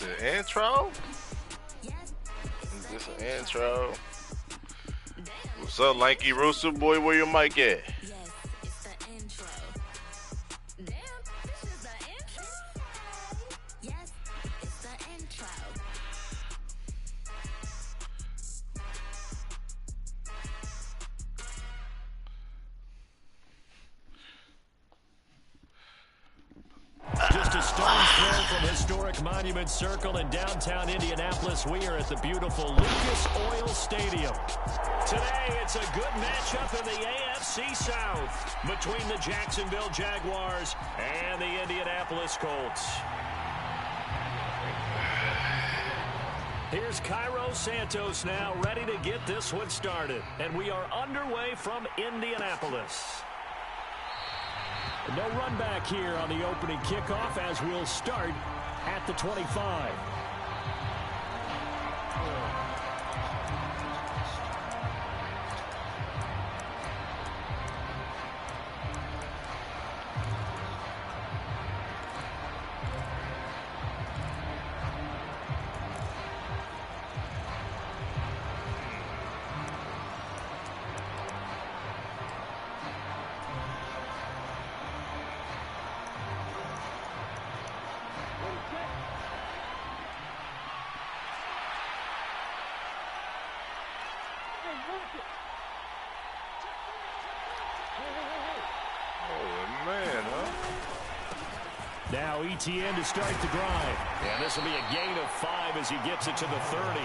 The intro? Is this an intro? What's up, Lanky Rooster boy? Where your mic at? Just a stone's throw from historic Monument Circle in downtown Indianapolis. We are at the beautiful Lucas Oil Stadium. Today, it's a good matchup in the AFC South between the Jacksonville Jaguars and the Indianapolis Colts. Here's Cairo Santos now ready to get this one started. And we are underway from Indianapolis. No run back here on the opening kickoff as we'll start at the 25. Now ETN to start the drive. And this will be a gain of 5 as he gets it to the 30.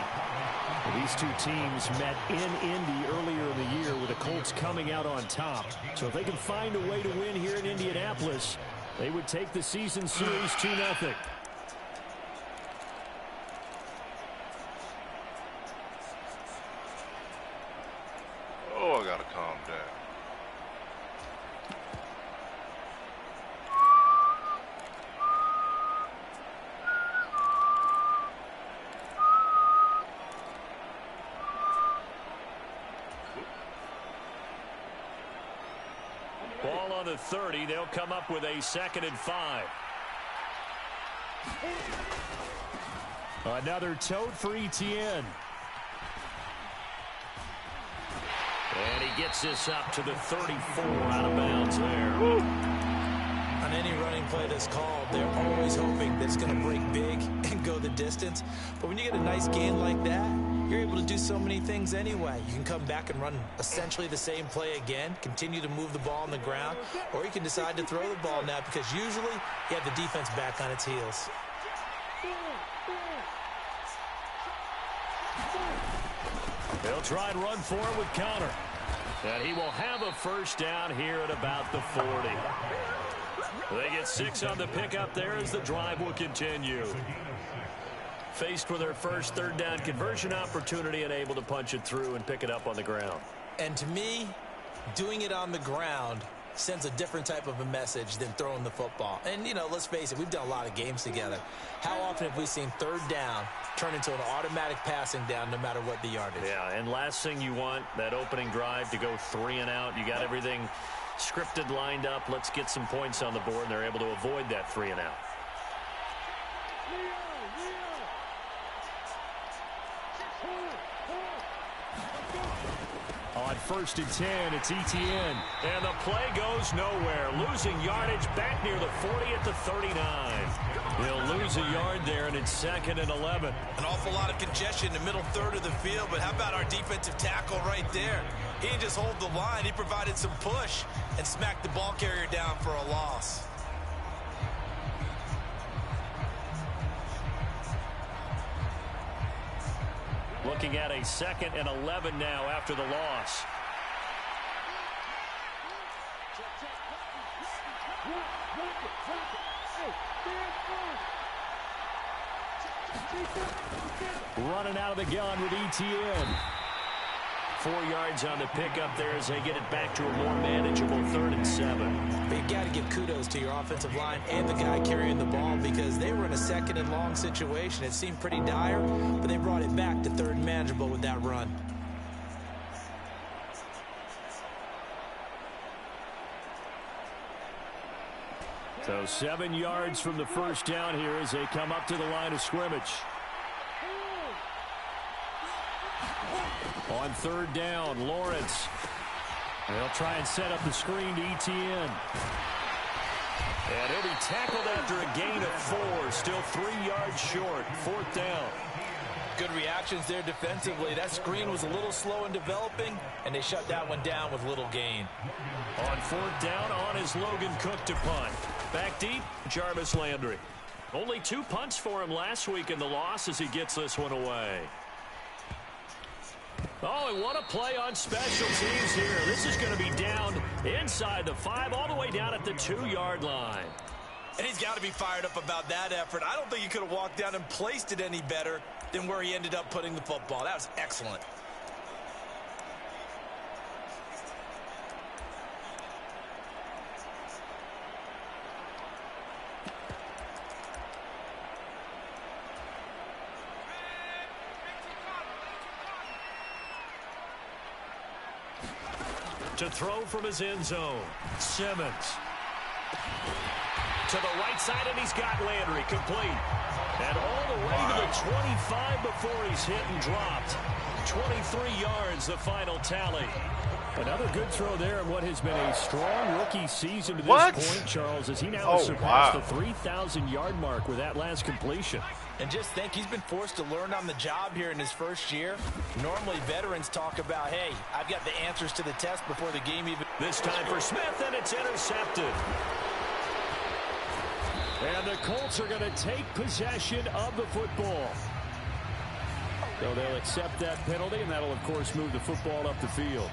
Well, these two teams met in Indy earlier in the year with the Colts coming out on top. So if they can find a way to win here in Indianapolis, they would take the season series 2-0. Oh, I gotta calm down. Ball on the 30. They'll come up with a 2nd and 5. Another tote for ETN. And he gets this up to the 34, out of bounds there. Woo. On any running play that's called, they're always hoping that it's going to break big and go the distance. But when you get a nice gain like that, you're able to do so many things anyway. You can come back and run essentially the same play again, continue to move the ball on the ground, or you can decide to throw the ball now because usually you have the defense back on its heels. They'll try and run for it with Connor. And he will have a first down here at about the 40. They get 6 on the pickup there as the drive will continue. Faced with their first 3rd down conversion opportunity and able to punch it through and pick it up on the ground. And to me, doing it on the ground sends a different type of a message than throwing the football. And, you know, let's face it, we've done a lot of games together. How often have we seen 3rd down turn into an automatic passing down no matter what the yardage? Yeah, and last thing you want, that opening drive to go 3 and out. You got everything scripted, lined up. Let's get some points on the board, and they're able to avoid that 3 and out. On 1st and 10, it's ETN. And the play goes nowhere. Losing yardage back near the 40 at the 39. He'll lose a yard there, and it's 2nd and 11. An awful lot of congestion in the middle third of the field, but how about our defensive tackle right there? He didn't just hold the line. He provided some push and smacked the ball carrier down for a loss. Looking at a 2nd and 11 now after the loss. Running out of the gun with ETN. 4 yards on the pickup there as they get it back to a more manageable 3rd and 7. But you got to give kudos to your offensive line and the guy carrying the ball because they were in a 2nd and long situation. It seemed pretty dire, but they brought it back to 3rd and manageable with that run. So 7 yards from the first down here as they come up to the line of scrimmage. On third down, Lawrence. They'll try and set up the screen to Etienne. And he'll be tackled after a gain of 4. Still 3 yards short. 4th down. Good reactions there defensively. That screen was a little slow in developing, and they shut that one down with little gain. On 4th down, on is Logan Cook to punt. Back deep, Jarvis Landry. Only 2 punts for him last week in the loss as he gets this one away. Oh, and what a play on special teams here. This is going to be down inside the 5, all the way down at the 2-yard line. And he's got to be fired up about that effort. I don't think he could have walked down and placed it any better than where he ended up putting the football. That was excellent. To throw from his end zone, Simmons. To the right side, and he's got Landry complete. And all the way to the 25 before he's hit and dropped. 23 yards, the final tally. Another good throw there in what has been a strong rookie season to this point, Charles, as he now has surpassed the 3,000-yard mark with that last completion. And just think, he's been forced to learn on the job here in his first year. Normally, veterans talk about, hey, I've got the answers to the test before the game even... This time for Smith, and it's intercepted. And the Colts are going to take possession of the football. So they'll accept that penalty, and that'll, of course, move the football up the field.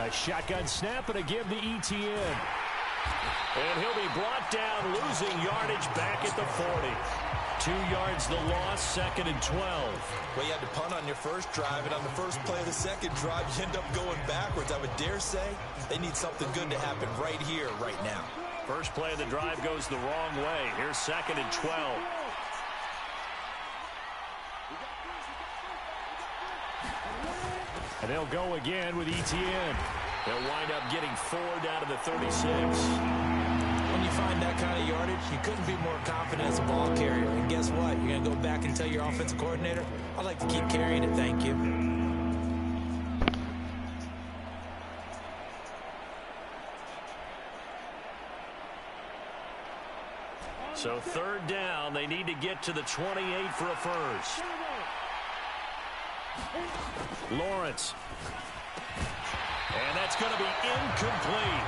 A shotgun snap and a give to Etienne. And he'll be brought down, losing yardage back at the 40. 2 yards the loss, 2nd and 12. Well, you had to punt on your first drive, and on the first play of the second drive, you end up going backwards. I would dare say they need something good to happen right here, right now. First play of the drive goes the wrong way. Here's 2nd and 12. And they'll go again with Etienne. They'll wind up getting 4 down to the 36. When you find that kind of yardage, you couldn't be more confident as a ball carrier. And guess what? You're going to go back and tell your offensive coordinator, I'd like to keep carrying it, thank you. So 3rd down, they need to get to the 28 for a first. Lawrence. And that's going to be incomplete.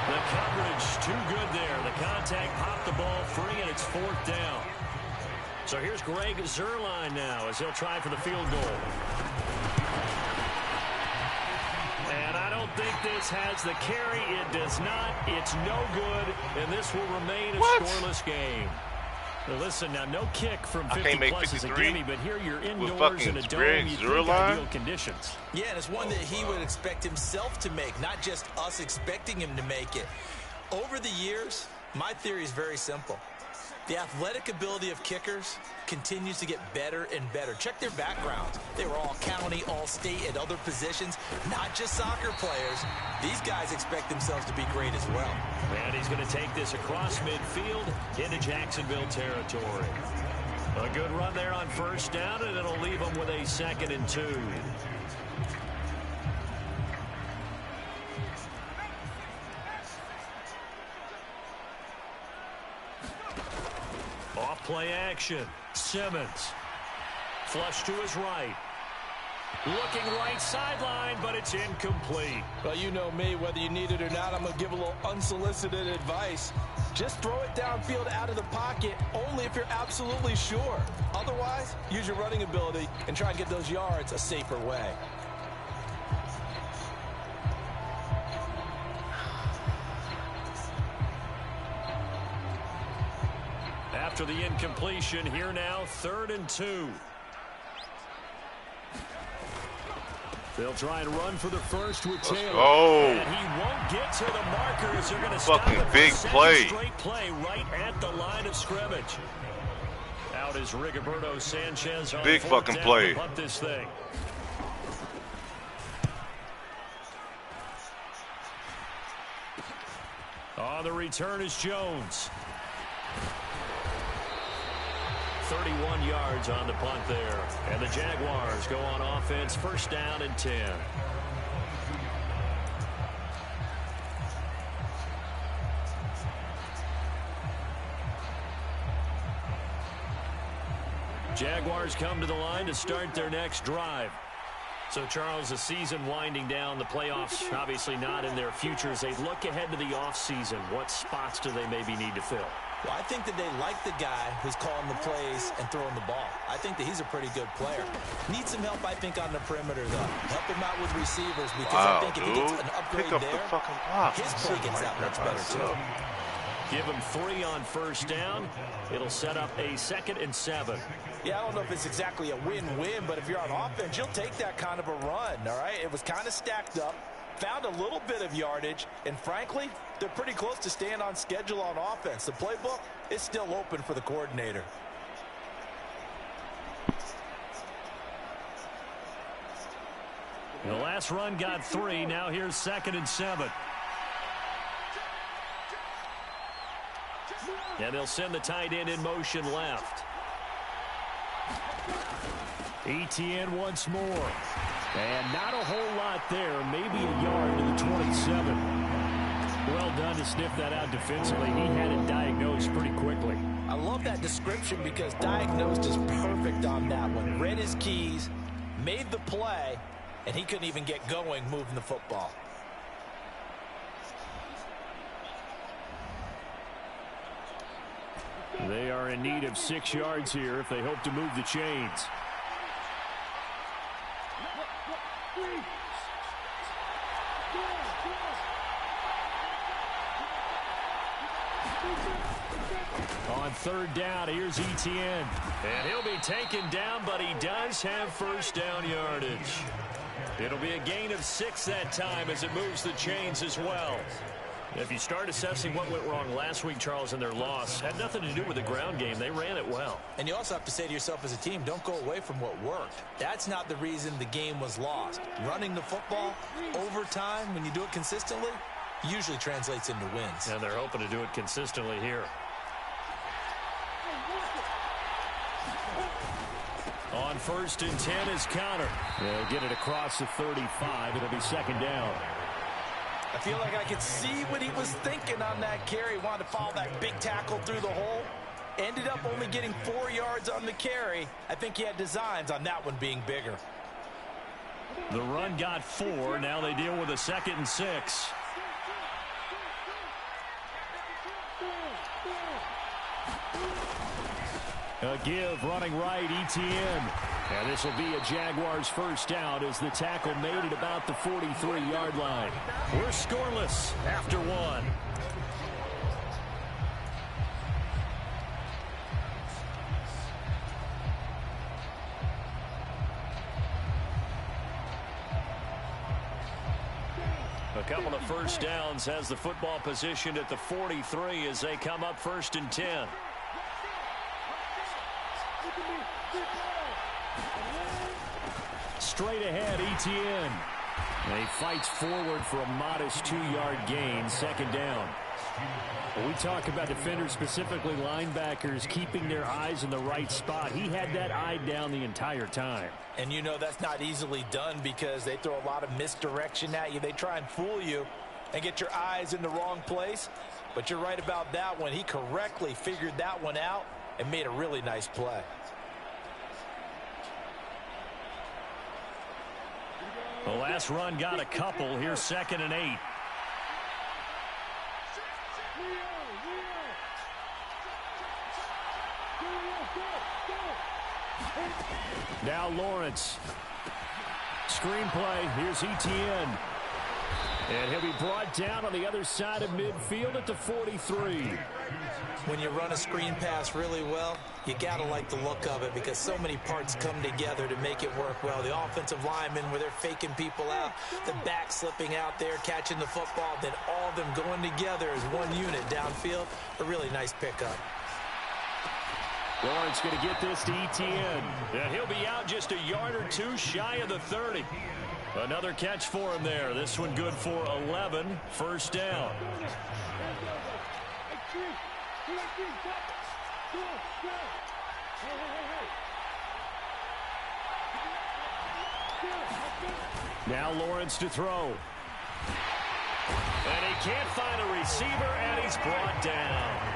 The coverage too good there. The contact popped the ball free, and it's 4th down. So here's Greg Zuerlein now as he'll try for the field goal. And I don't think this has the carry. It does not. It's no good, and this will remain a scoreless game. Now listen, now no kick from 50 plus is a gimme, but here you're indoors in a dome, you think ideal conditions. Yeah, and it's one that he would expect himself to make, not just us expecting him to make it. Over the years, my theory is very simple. The athletic ability of kickers continues to get better and better. Check their backgrounds. They were all county, all state at other positions, not just soccer players. These guys expect themselves to be great as well. And he's going to take this across midfield into Jacksonville territory. A good run there on 1st down, and it'll leave them with a 2nd and 2. Off-play action. Simmons. Flush to his right. Looking right sideline, but it's incomplete. Well, you know me, whether you need it or not, I'm going to give a little unsolicited advice. Just throw it downfield out of the pocket, only if you're absolutely sure. Otherwise, use your running ability and try and get those yards a safer way. After the incompletion, here now, 3rd and 2. They'll try and run for the first with Taylor. Oh, and he won't get to the markers. They're going to stop fucking it for big play. straight play right at the line of scrimmage. Out is Rigoberto Sanchez on big fucking play. To punt this thing. On the return is Jones. 31 yards on the punt there. And the Jaguars go on offense, first down and 10. Jaguars come to the line to start their next drive. So, Charles, the season winding down, the playoffs obviously not in their future. As they look ahead to the offseason, what spots do they maybe need to fill? Well, I think that they like the guy who's calling the plays and throwing the ball. I think that he's a pretty good player. Needs some help, I think, on the perimeter, though. Help him out with receivers because I think if he gets an upgrade there, his play gets that much better, too. Give him 3 on first down. It'll set up a 2nd and 7. Yeah, I don't know if it's exactly a win-win, but if you're on offense, you'll take that kind of a run, all right? It was kind of stacked up, found a little bit of yardage, and frankly, they're pretty close to staying on schedule on offense. The playbook is still open for the coordinator. The last run got 3. Now here's 2nd and 7. And they'll send the tight end in motion left. Etienne once more. And not a whole lot there. Maybe a yard to the 27. Well done to sniff that out defensively. He had it diagnosed pretty quickly. I love that description because diagnosed is perfect on that one. Read his keys, made the play, and he couldn't even get going moving the football. They are in need of 6 yards here if they hope to move the chains. On 3rd down, here's Etienne. And he'll be taken down, but he does have first down yardage. It'll be a gain of 6 that time as it moves the chains as well. If you start assessing what went wrong last week, Charles, in their loss, had nothing to do with the ground game. They ran it well. And you also have to say to yourself as a team, don't go away from what worked. That's not the reason the game was lost. Running the football, overtime, when you do it consistently, usually translates into wins. And they're hoping to do it consistently here. On 1st and 10 is Conner. They'll get it across the 35. It'll be 2nd down. I feel like I could see what he was thinking on that carry. Wanted to follow that big tackle through the hole. Ended up only getting 4 yards on the carry. I think he had designs on that one being bigger. The run got 4. Now they deal with a 2nd and 6. A give running right, Etienne. And this will be a Jaguars first down as the tackle made it about the 43-yard line. We're scoreless after 1. A couple of first downs has the football positioned at the 43 as they come up 1st and 10. Straight ahead, Etienne. And he fights forward for a modest 2-yard gain, 2nd down. When we talk about defenders, specifically linebackers, keeping their eyes in the right spot, he had that eye down the entire time. And you know that's not easily done because they throw a lot of misdirection at you. They try and fool you and get your eyes in the wrong place. But you're right about that one. He correctly figured that one out and made a really nice play. The last run got a couple. Here's 2nd and 8. Now Lawrence. Screenplay. Here's Etienne. And he'll be brought down on the other side of midfield at the 43. When you run a screen pass really well, you got to like the look of it because so many parts come together to make it work well. The offensive linemen, where they're faking people out, the back slipping out there, catching the football, then all of them going together as one unit downfield. A really nice pickup. Lawrence going to get this to Etienne. And he'll be out just a yard or two shy of the 30. Another catch for him there. This one good for 11. First down. Now Lawrence to throw. And he can't find a receiver, and he's brought down.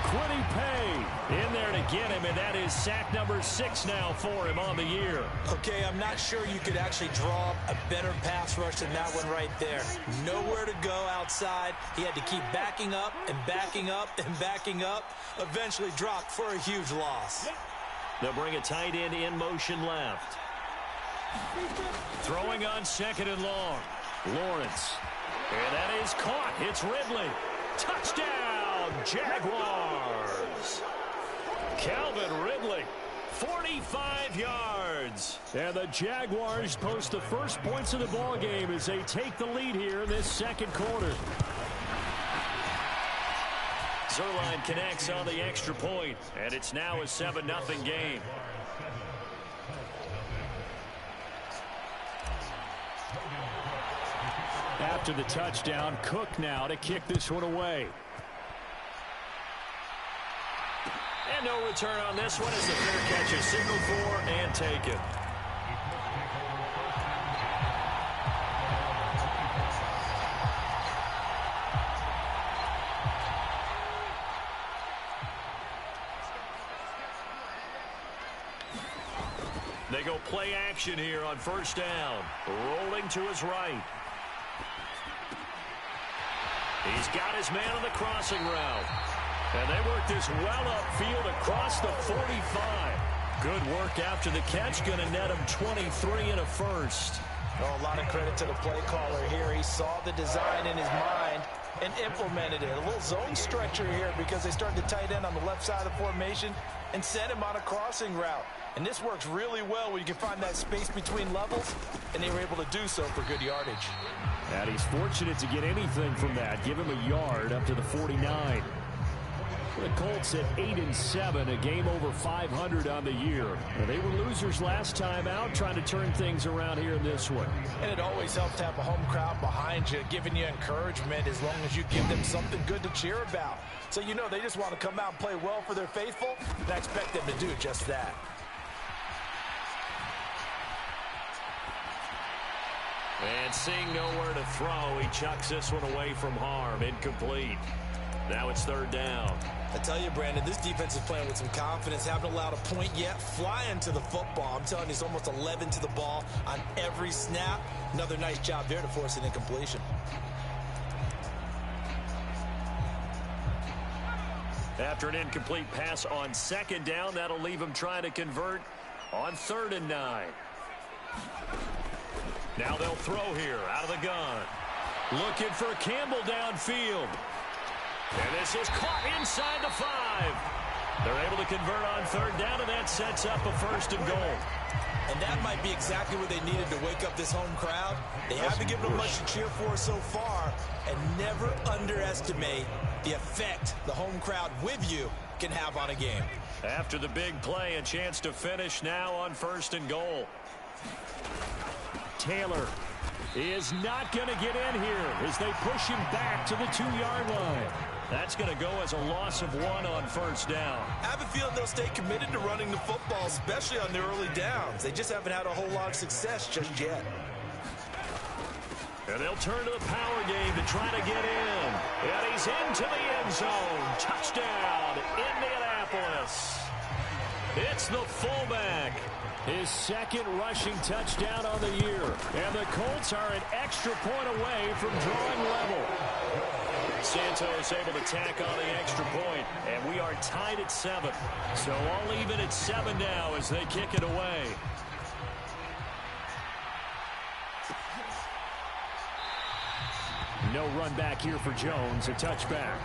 Quiddy Pay in there to get him, and that is sack number 6 now for him on the year. Okay, I'm not sure you could actually draw a better pass rush than that one right there. Nowhere to go outside. He had to keep backing up and backing up and backing up. Eventually dropped for a huge loss. They'll bring a tight end in motion left. Throwing on 2nd and long. Lawrence. And that is caught. It's Ridley. Touchdown, Jaguars. Calvin Ridley, 45 yards. And the Jaguars post the first points of the ball game as they take the lead here in this second quarter. Zerline connects on the extra point, and it's now a 7-0 game. After the touchdown, Cook now to kick this one away. And no return on this one as the fair catch is signaled for and taken. They go play action here on first down. Rolling to his right. He's got his man on the crossing route. And they work this well upfield across the 45. Good work after the catch. Going to net him 23 and a first. Oh, a lot of credit to the play caller here. He saw the design in his mind and implemented it. A little zone stretcher here because they started the tight end on the left side of the formation and sent him on a crossing route. And this works really well when you can find that space between levels, and they were able to do so for good yardage. And he's fortunate to get anything from that. Give him a yard up to the 49. The Colts at 8-7, a game over 500 on the year. And they were losers last time out, trying to turn things around here in this one. And it always helps to have a home crowd behind you, giving you encouragement as long as you give them something good to cheer about. So you know they just want to come out and play well for their faithful, and I expect them to do just that. And seeing nowhere to throw, he chucks this one away from harm. Incomplete. Now it's third down. I tell you, Brandon, this defense is playing with some confidence. Haven't allowed a point yet. Flying to the football. I'm telling you, it's almost 11 to the ball on every snap. Another nice job there to force an incompletion. After an incomplete pass on second down, that'll leave him trying to convert on 3rd and 9. Now they'll throw here out of the gun. Looking for Campbell downfield. And this is caught inside the 5. They're able to convert on 3rd down, and that sets up a 1st and goal. And that might be exactly what they needed to wake up this home crowd. They haven't given them much to cheer for so far, and never underestimate the effect the home crowd with you can have on a game. After the big play, a chance to finish now on 1st and goal. Taylor is not going to get in here as they push him back to the 2-yard line. That's going to go as a loss of 1 on 1st down. I have a feeling they'll stay committed to running the football, especially on their early downs. They just haven't had a whole lot of success just yet. And they'll turn to the power game to try to get in. And he's into the end zone. Touchdown, Indianapolis. It's the fullback. His 2nd rushing touchdown on the year. And the Colts are an extra point away from drawing level. Santos able to tack on the extra point, and we are tied at 7. So all even at 7 now as they kick it away. No run back here for Jones. A touchback.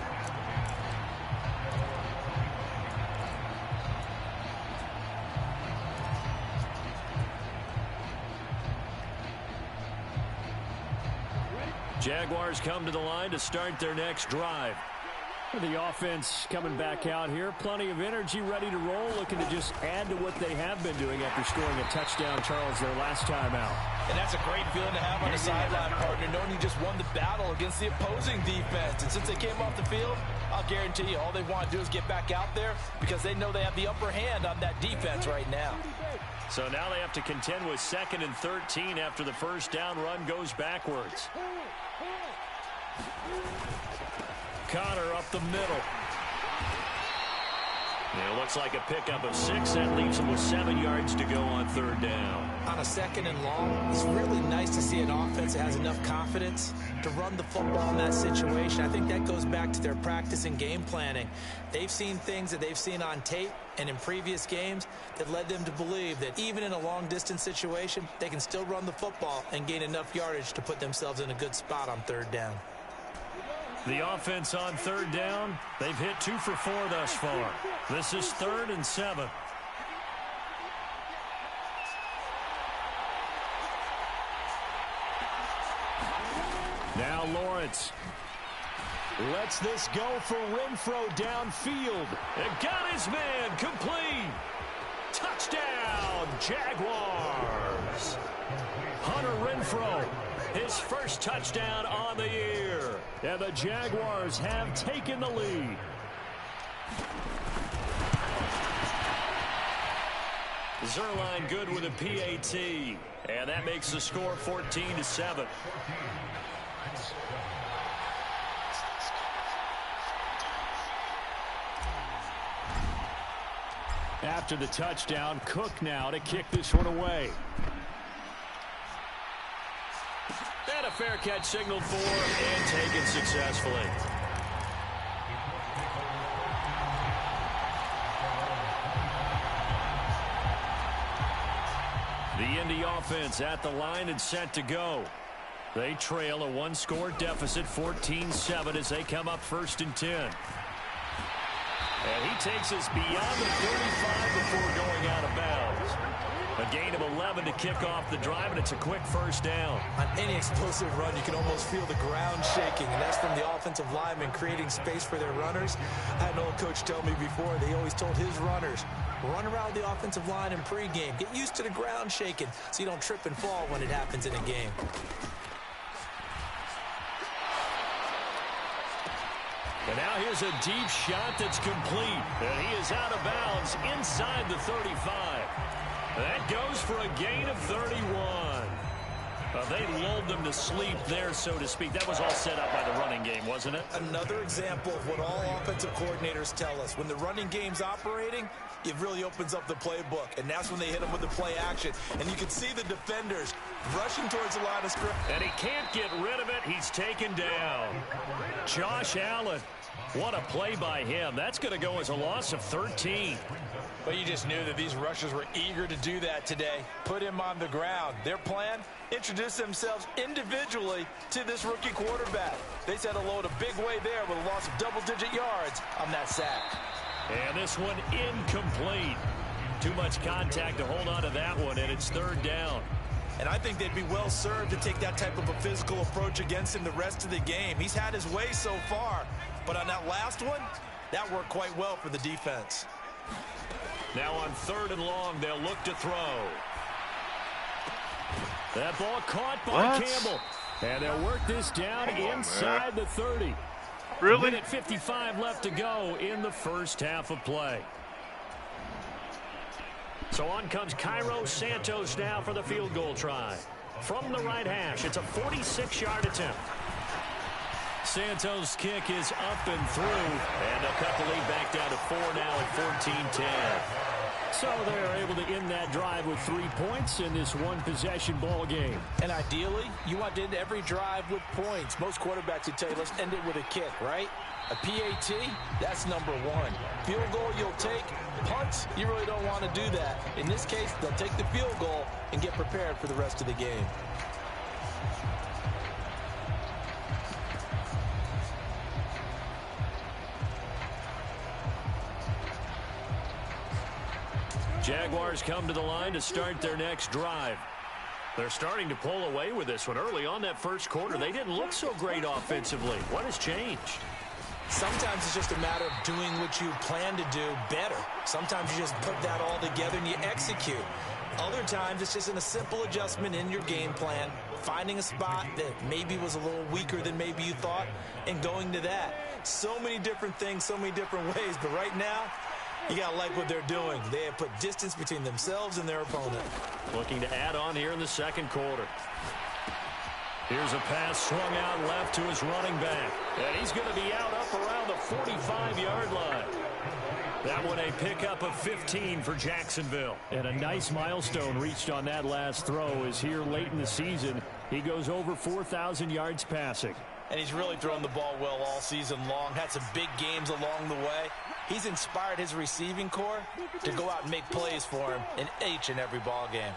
Jaguars come to the line to start their next drive. The offense coming back out here. Plenty of energy, ready to roll, looking to just add to what they have been doing after scoring a touchdown, Charles, their last time out. And that's a great feeling to have on the sideline, partner, knowing you just won the battle against the opposing defense. And since they came off the field, I'll guarantee you all they want to do is get back out there because they know they have the upper hand on that defense right now. So now they have to contend with 2nd and 13 after the first down run goes backwards. Connor up the middle. And it looks like a pickup of 6. That leaves him with 7 yards to go on 3rd down. On a 2nd and long, it's really nice to see an offense that has enough confidence to run the football in that situation. I think that goes back to their practice and game planning. They've seen things that they've seen on tape and in previous games that led them to believe that even in a long-distance situation, they can still run the football and gain enough yardage to put themselves in a good spot on 3rd down. The offense on 3rd down, they've hit 2 for 4 thus far. This is 3rd and 7. Now Lawrence lets this go for Renfro downfield. And got his man complete. Touchdown, Jaguars. Hunter Renfro, his first touchdown on the year. And the Jaguars have taken the lead. Zerline good with a PAT. And that makes the score 14-7. After the touchdown, Cook now to kick this one away. And a fair catch signaled for and taken successfully. The Indy offense at the line and set to go. They trail a 1-score deficit, 14-7, as they come up 1st and 10. And he takes us beyond the 35 before going out of bounds. A gain of 11 to kick off the drive, and it's a quick 1st down. On any explosive run, you can almost feel the ground shaking, and that's from the offensive linemen creating space for their runners. I had an old coach tell me before, they always told his runners, run around the offensive line in pregame. Get used to the ground shaking so you don't trip and fall when it happens in a game. And now here's a deep shot that's complete. And he is out of bounds inside the 35. That goes for a gain of 31. They lulled them to sleep there, so to speak. That was all set up by the running game, wasn't it? Another example of what all offensive coordinators tell us. When the running game's operating, it really opens up the playbook. And that's when they hit them with the play action. And you can see the defenders rushing towards the line of scrimmage. And he can't get rid of it. He's taken down. Josh Allen. What a play by him. That's going to go as a loss of 13. But you just knew that these rushers were eager to do that today. Put him on the ground. Their plan, introduce themselves individually to this rookie quarterback. They said hello to big way there with a loss of double-digit yards on that sack. And this one incomplete. Too much contact to hold on to that one, and it's 3rd down. And I think they'd be well served to take that type of a physical approach against him the rest of the game. He's had his way so far. But on that last one, that worked quite well for the defense. Now on 3rd and long, they'll look to throw. That ball caught by Campbell. And they'll work this down inside the 30. Really? Minute 55 left to go in the first half of play. So on comes Cairo Santos now for the field goal try. From the right hash, it's a 46-yard attempt. Santos' kick is up and through, and they'll cut the lead back down to 4 now at 14-10. So they're able to end that drive with 3 points in this one-possession ball game. And ideally, you want to end every drive with points. Most quarterbacks would tell you, let's end it with a kick, right? A PAT, that's number 1. Field goal you'll take. Punts, you really don't want to do that. In this case, they'll take the field goal and get prepared for the rest of the game. Jaguars come to the line to start their next drive. They're starting to pull away with this one. Early on that first quarter, they didn't look so great offensively. What has changed? Sometimes it's just a matter of doing what you plan to do better. Sometimes you just put that all together and you execute. Other times it's just in a simple adjustment in your game plan, finding a spot that maybe was a little weaker than maybe you thought, and going to that. So many different things, so many different ways, but right now, you got to like what they're doing. They have put distance between themselves and their opponent. Looking to add on here in the second quarter. Here's a pass swung out left to his running back. And he's going to be out up around the 45-yard line. That one a pickup of 15 for Jacksonville. And a nice milestone reached on that last throw as here late in the season, he goes over 4,000 yards passing. And he's really thrown the ball well all season long. Had some big games along the way. He's inspired his receiving corps to go out and make plays for him in each and every ball game.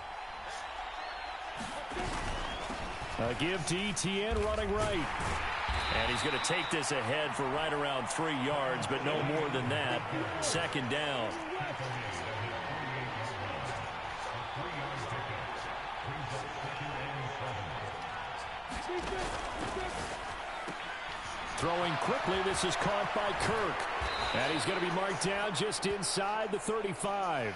A give to Etienne running right. And he's going to take this ahead for right around 3 yards, but no more than that. Second down. Throwing quickly, this is caught by Kirk. And he's going to be marked down just inside the 35.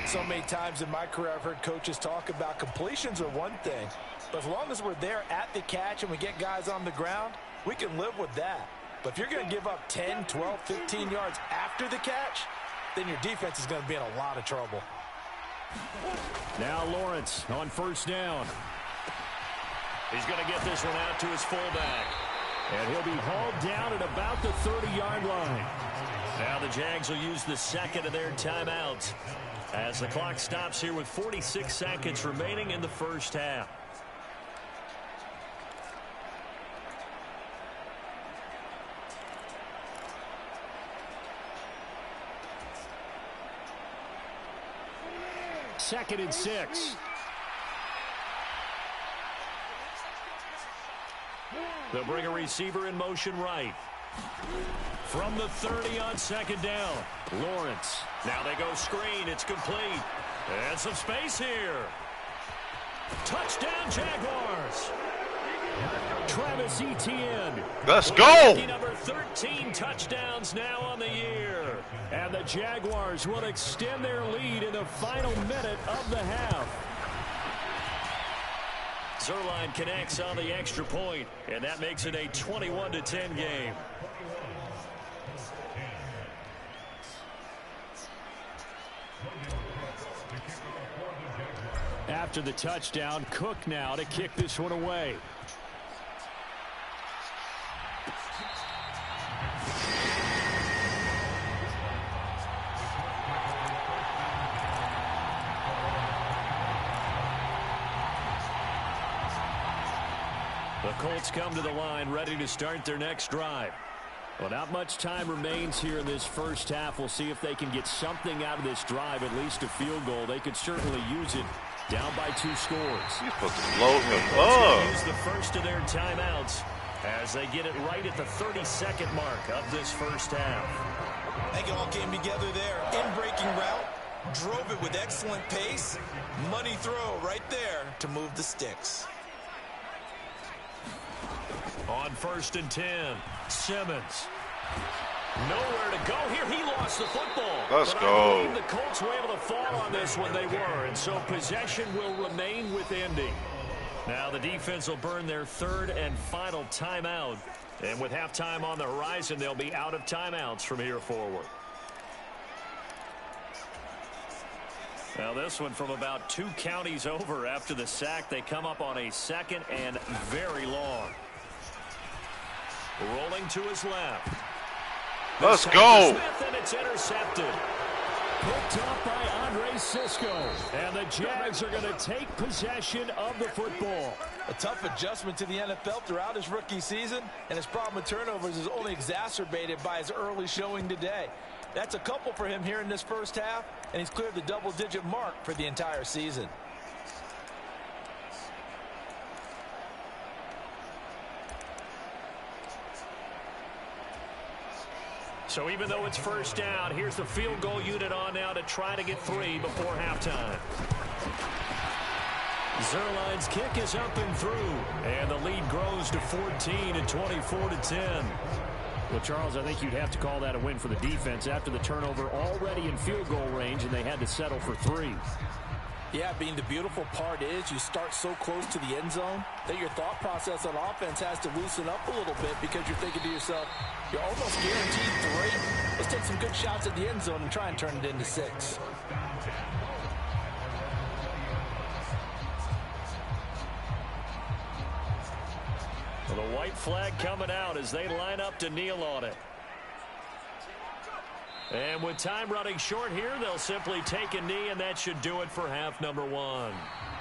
So many times in my career I've heard coaches talk about completions are one thing, but as long as we're there at the catch and we get guys on the ground, we can live with that. But if you're going to give up 10, 12, 15 yards after the catch, then your defense is going to be in a lot of trouble. Now Lawrence on first down. He's going to get this one out to his fullback. And he'll be hauled down at about the 30-yard line. Now the Jags will use the second of their timeouts as the clock stops here with 46 seconds remaining in the first half. Second and 6. They'll bring a receiver in motion right. From the 30 on second down. Lawrence. Now they go screen. It's complete. And some space here. Touchdown Jaguars. Travis Etienne. Let's go. Number 13 touchdowns now on the year. And the Jaguars will extend their lead in the final minute of the half. Zerline connects on the extra point, and that makes it a 21-10 game. After the touchdown, Cook now to kick this one away. The Colts come to the line ready to start their next drive. Well, not much time remains here in this first half. We'll see if they can get something out of this drive, at least a field goal. They could certainly use it down by 2 scores. You're supposed to blow him up. Use the first of their timeouts as they get it right at the 32nd mark of this first half. I think it all came together there. In-breaking route, drove it with excellent pace. Money throw right there to move the sticks. On first and 10, Simmons. Nowhere to go here. He lost the football. Let's but go. I believe the Colts were able to fall on this when they were, and so possession will remain with Indy. Now the defense will burn their third and final timeout, and with halftime on the horizon, they'll be out of timeouts from here forward. Now this one from about 2 counties over after the sack. They come up on a second and very long. Rolling to his left. Let's go. Smith, and it's intercepted. Picked up by Andre Cisco. And the Jags are going to take possession of the football. A tough adjustment to the NFL throughout his rookie season, and his problem with turnovers is only exacerbated by his early showing today. That's a couple for him here in this first half, and he's cleared the double-digit mark for the entire season. So even though it's first down, here's the field goal unit on now to try to get 3 before halftime. Zerline's kick is up and through, and the lead grows to 14 at 24-10. Well, Charles, I think you'd have to call that a win for the defense after the turnover already in field goal range, and they had to settle for 3. Yeah, being the beautiful part is you start so close to the end zone that your thought process on offense has to loosen up a little bit because you're thinking to yourself, you're almost guaranteed 3. Let's take some good shots at the end zone and try and turn it into 6. Well, the white flag coming out as they line up to kneel on it. And with time running short here, they'll simply take a knee, and that should do it for half number 1.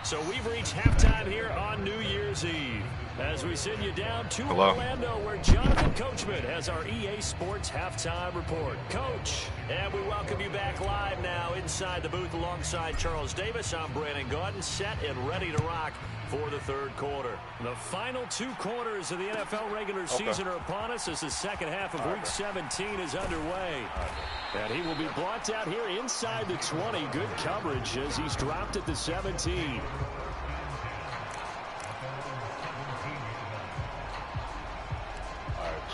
So we've reached halftime here on New Year's Eve. As we send you down to Orlando, where Jonathan Coachman has our EA Sports Halftime Report. Coach, and we welcome you back live now inside the booth alongside Charles Davis. I'm Brandon Gaudin, set and ready to rock for the third quarter. The final 2 quarters of the NFL regular season are upon us as the second half of Week 17 is underway. And he will be blocked out here inside the 20. Good coverage as he's dropped at the 17.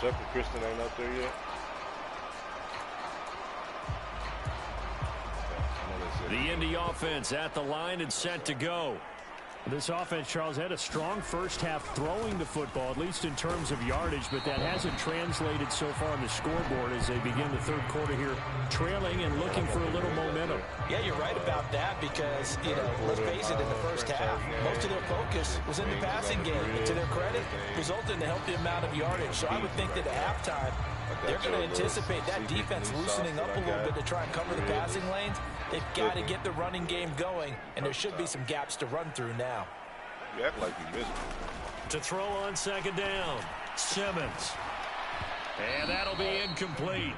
Chuck and Kristen ain't up there yet. The Indy offense at the line and set to go. This offense, Charles, had a strong first half throwing the football, at least in terms of yardage, but that hasn't translated so far on the scoreboard as they begin the third quarter here, trailing and looking for a little momentum. Yeah, you're right about that because, let's face it, in the first half, most of their focus was in the passing game. And to their credit, resulted in a healthy amount of yardage. So I would think that at halftime, they're going to anticipate that defense loosening up a little bit to try and cover the passing lanes. They've got to get the running game going, and there should be some gaps to run through now. You act like you missed it. To throw on second down, Simmons. And that'll be incomplete.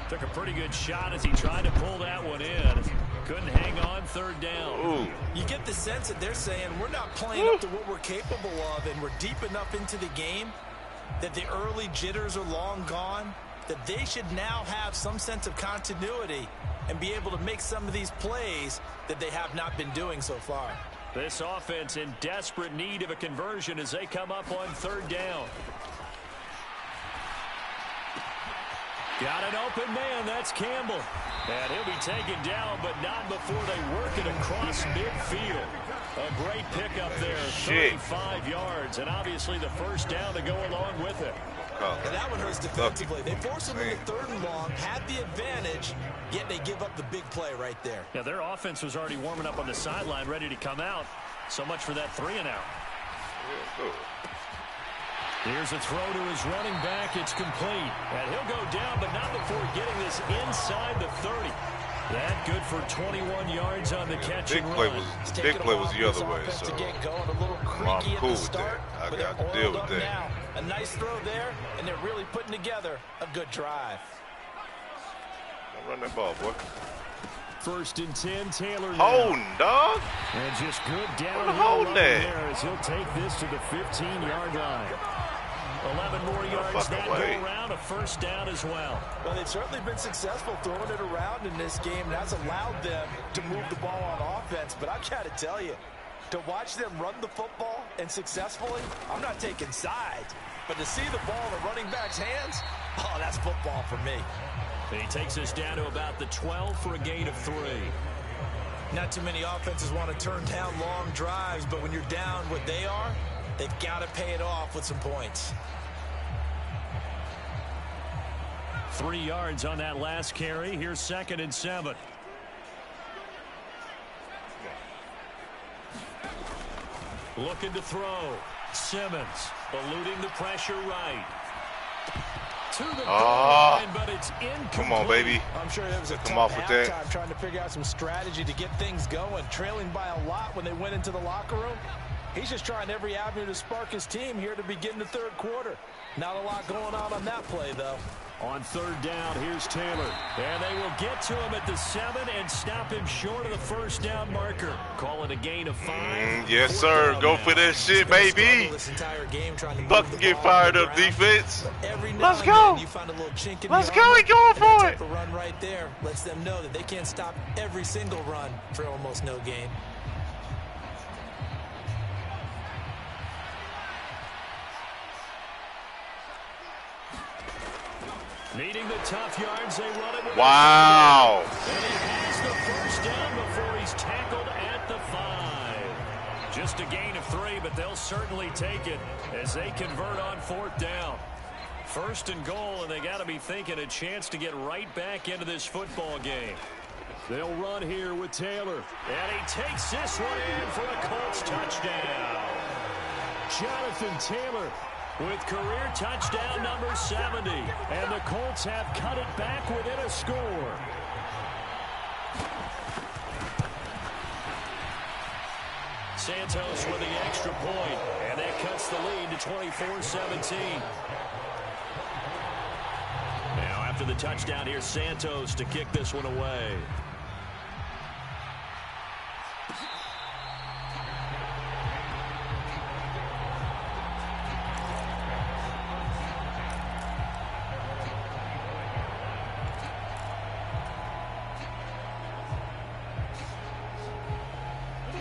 Took a pretty good shot as he tried to pull that one in. Couldn't hang on third down. Ooh. You get the sense that they're saying we're not playing up to what we're capable of, and we're deep enough into the game that the early jitters are long gone, that they should now have some sense of continuity and be able to make some of these plays that they have not been doing so far. This offense in desperate need of a conversion as they come up on third down. Got an open man, that's Campbell. And he'll be taken down, but not before they work it across midfield. A great pickup there, 35 yards, and obviously the first down to go along with it. And that one hurts defensively. They force him into third and long, had the advantage, yet they give up the big play right there. Yeah, their offense was already warming up on the sideline, ready to come out. So much for that 3-and-out. Here's a throw to his running back. It's complete. And he'll go down, but not before getting this inside the 30. That good for 21 yards on the catch and run. Big play was the other way, so to get going a little creaky cool at the start, with that. I got to deal with that. Now. A nice throw there, and they're really putting together a good drive. Run that ball, boy. First and 10, Taylor. Holding, dog. And just good downhill run there as he'll take this to the 15-yard line. 11 more yards that go around, a first down as well. Well, they've certainly been successful throwing it around in this game, and that's allowed them to move the ball on offense. But I've got to tell you, to watch them run the football and successfully, I'm not taking sides. But to see the ball in the running back's hands, oh, that's football for me. He takes us down to about the 12 for a gain of 3. Not too many offenses want to turn down long drives, but when you're down what they are, they've got to pay it off with some points. 3 yards on that last carry. Here's 2nd and 7. Looking to throw. Simmons eluding the pressure right. To the goal line, but it's incomplete. Come on, baby. I'm sure it was a tough halftime trying to figure out some strategy to get things going. Trailing by a lot when they went into the locker room. He's just trying every avenue to spark his team here to begin the third quarter. Not a lot going on that play, though. On third down, here's Taylor. And they will get to him at the 7 and stop him short of the first down marker. Call it a gain of 5. Yes, sir. Go for that shit, baby. Fucking get fired up, defense. Let's go. Let's go. He's going for it. Run right there lets them know that they can't stop every single run for almost no gain. Needing the tough yards, they run it. Wow. And he has the first down before he's tackled at the 5. Just a gain of 3, but they'll certainly take it as they convert on fourth down. First and goal, and they got to be thinking a chance to get right back into this football game. They'll run here with Taylor. And he takes this one in for a Colts touchdown. Jonathan Taylor with career touchdown number 70. And the Colts have cut it back within a score. Santos with the extra point, and that cuts the lead to 24-17. Now after the touchdown, here's Santos to kick this one away.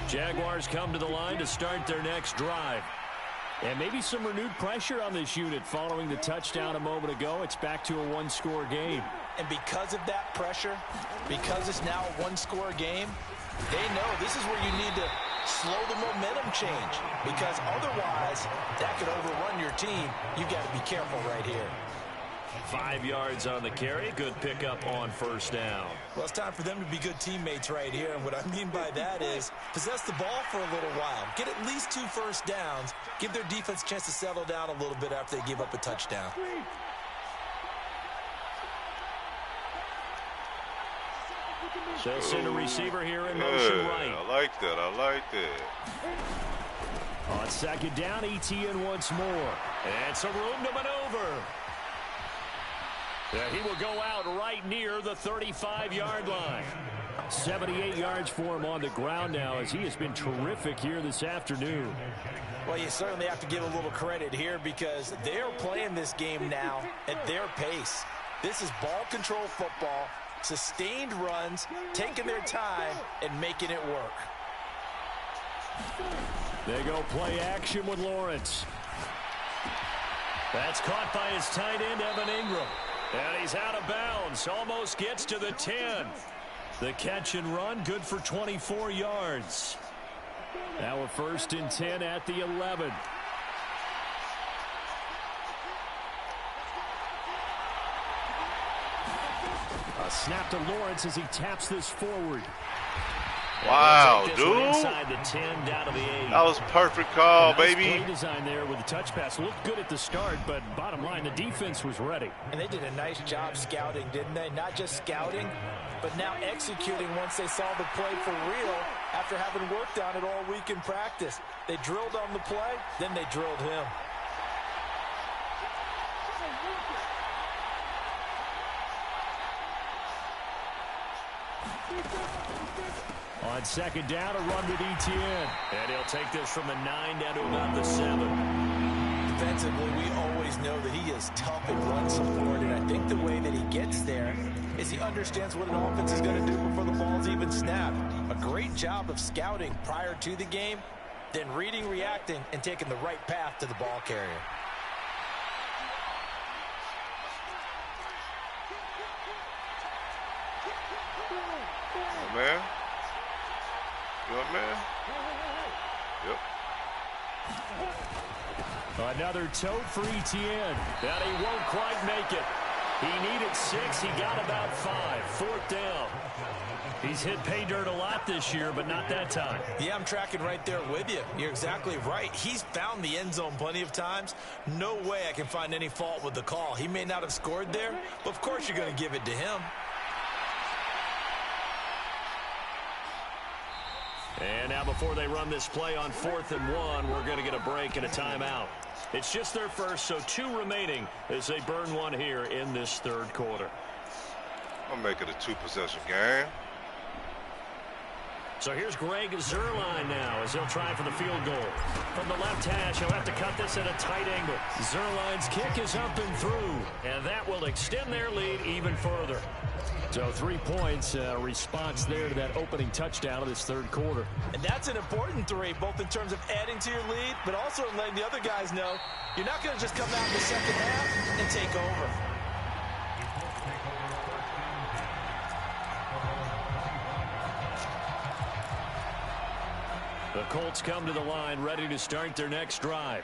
Jaguars come to the line to start their next drive. And maybe some renewed pressure on this unit following the touchdown a moment ago. It's back to a one-score game. And because of that pressure, because it's now a one-score game, they know this is where you need to slow the momentum change. Because otherwise, that could overrun your team. You've got to be careful right here. 5 yards on the carry. Good pickup on first down. Well, it's time for them to be good teammates right here. And what I mean by that is possess the ball for a little while. Get at least 2 first downs. Give their defense a chance to settle down a little bit after they give up a touchdown. So send a receiver here in motion right. I like that. I like that. On second down, Etienne once more. And some room to maneuver. He will go out right near the 35-yard line. 78 yards for him on the ground now as he has been terrific here this afternoon. Well, you certainly have to give a little credit here because they're playing this game now at their pace. This is ball control football, sustained runs, taking their time, and making it work. They go play action with Lawrence. That's caught by his tight end, Evan Ingram. And he's out of bounds. Almost gets to the 10. The catch and run, good for 24 yards. Now a first and 10 at the 11. A snap to Lawrence as he taps this forward. Wow, dude. Inside the 10, down to the 8. That was perfect call, nice baby. Play design there with the touch pass. Looked good at the start, but bottom line, the defense was ready. And they did a nice job scouting, didn't they? Not just scouting, but now executing once they saw the play for real after having worked on it all week in practice. They drilled on the play, then they drilled him. On second down, a run with Etienne. And he'll take this from the 9 down to about the 7. Defensively, we always know that he is tough and run support, and I think the way that he gets there is he understands what an offense is going to do before the ball's even snapped. A great job of scouting prior to the game, then reading, reacting, and taking the right path to the ball carrier. Oh, man. Good man. Yep. Another tote for Etienne. But he won't quite make it. He needed 6. He got about 5. Fourth down. He's hit pay dirt a lot this year, but not that time. Yeah, I'm tracking right there with you. You're exactly right. He's found the end zone plenty of times. No way I can find any fault with the call. He may not have scored there, but of course you're going to give it to him. And now before they run this play on 4th and 1, we're going to get a break and a timeout. It's just their first, so 2 remaining as they burn one here in this 3rd quarter. I'll make it a 2-possession game. So here's Greg Zuerlein now as he'll try for the field goal. From the left hash, he'll have to cut this at a tight angle. Zuerlein's kick is up and through, and that will extend their lead even further. So 3 points, response there to that opening touchdown of this 3rd quarter. And that's an important 3, both in terms of adding to your lead, but also in letting the other guys know you're not going to just come out in the second half and take over. The Colts come to the line ready to start their next drive.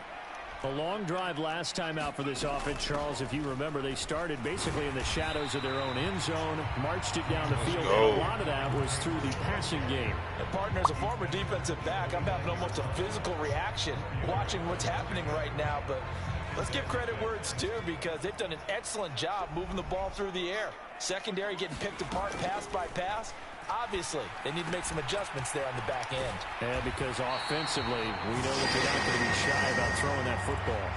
A long drive last time out for this offense, Charles. If you remember, they started basically in the shadows of their own end zone, marched it down the field, and a lot of that was through the passing game. And partner, as a former defensive back, I'm having almost a physical reaction watching what's happening right now. But let's give credit where it's due, because they've done an excellent job moving the ball through the air. Secondary getting picked apart pass by pass. Obviously, they need to make some adjustments there on the back end. Yeah, because offensively, we know that they're not going to be shy about throwing that football.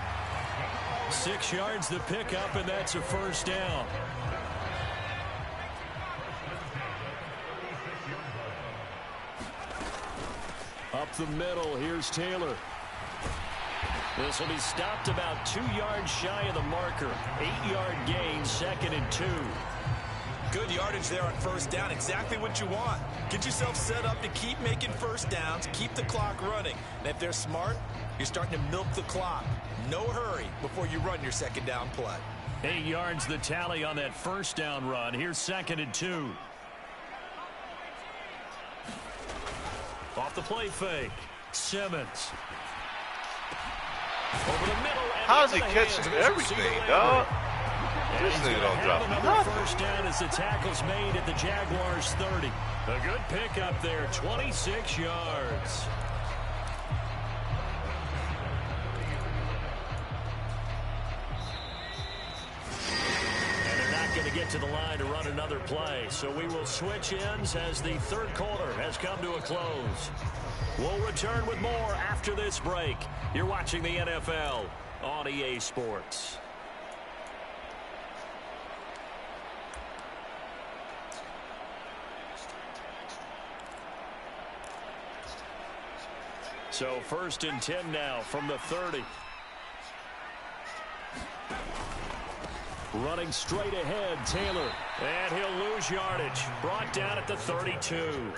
6 yards the pickup, and that's a 1st down. Up the middle, here's Taylor. This will be stopped about 2 yards shy of the marker. 8-yard gain, 2nd and 2. Good yardage there on 1st down. Exactly what you want. Get yourself set up to keep making 1st downs, keep the clock running. And if they're smart, you're starting to milk the clock. No hurry before you run your 2nd down play. 8 yards the tally on that 1st down run. Here's 2nd and 2. Off the play fake. Simmons. Over the middle. How's he catching everything, dog? This nigga don't drop nothing. 1st down as the tackle's made at the Jaguars 30. A good pickup there, 26 yards. And they're not going to get to the line to run another play. So we will switch ends as the 3rd quarter has come to a close. We'll return with more after this break. You're watching the NFL on EA Sports. So 1st and 10 now from the 30. Running straight ahead, Taylor. And he'll lose yardage. Brought down at the 32.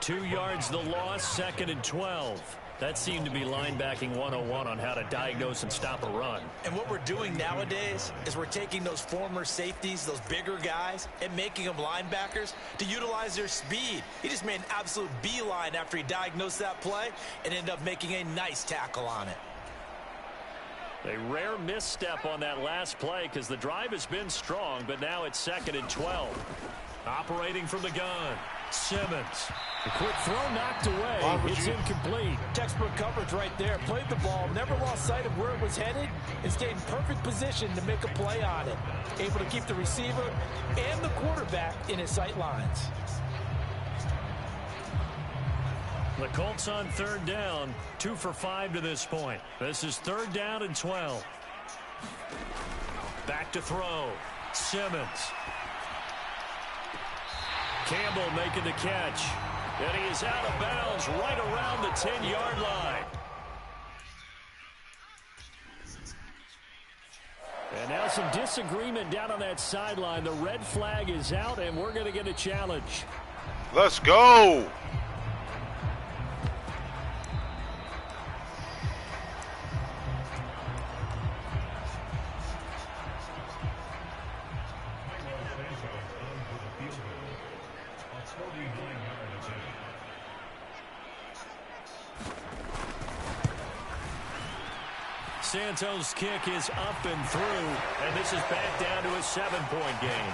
2 yards the loss, 2nd and 12. That seemed to be linebacking 101 on how to diagnose and stop a run. And what we're doing nowadays is we're taking those former safeties, those bigger guys, and making them linebackers to utilize their speed. He just made an absolute beeline after he diagnosed that play and ended up making a nice tackle on it. A rare misstep on that last play because the drive has been strong, but now it's 2nd and 12. Operating from the gun, Simmons. A quick throw knocked away. It's incomplete. Textbook coverage right there. Played the ball, never lost sight of where it was headed, and stayed in perfect position to make a play on it. Able to keep the receiver and the quarterback in his sight lines. The Colts on 3rd down, 2 for 5 to this point. This is 3rd down and 12. Back to throw, Simmons. Campbell making the catch. And he is out of bounds right around the 10-yard line. And now some disagreement down on that sideline. The red flag is out, and we're going to get a challenge. Let's go. Santos' kick is up and through, and this is back down to a 7-point game.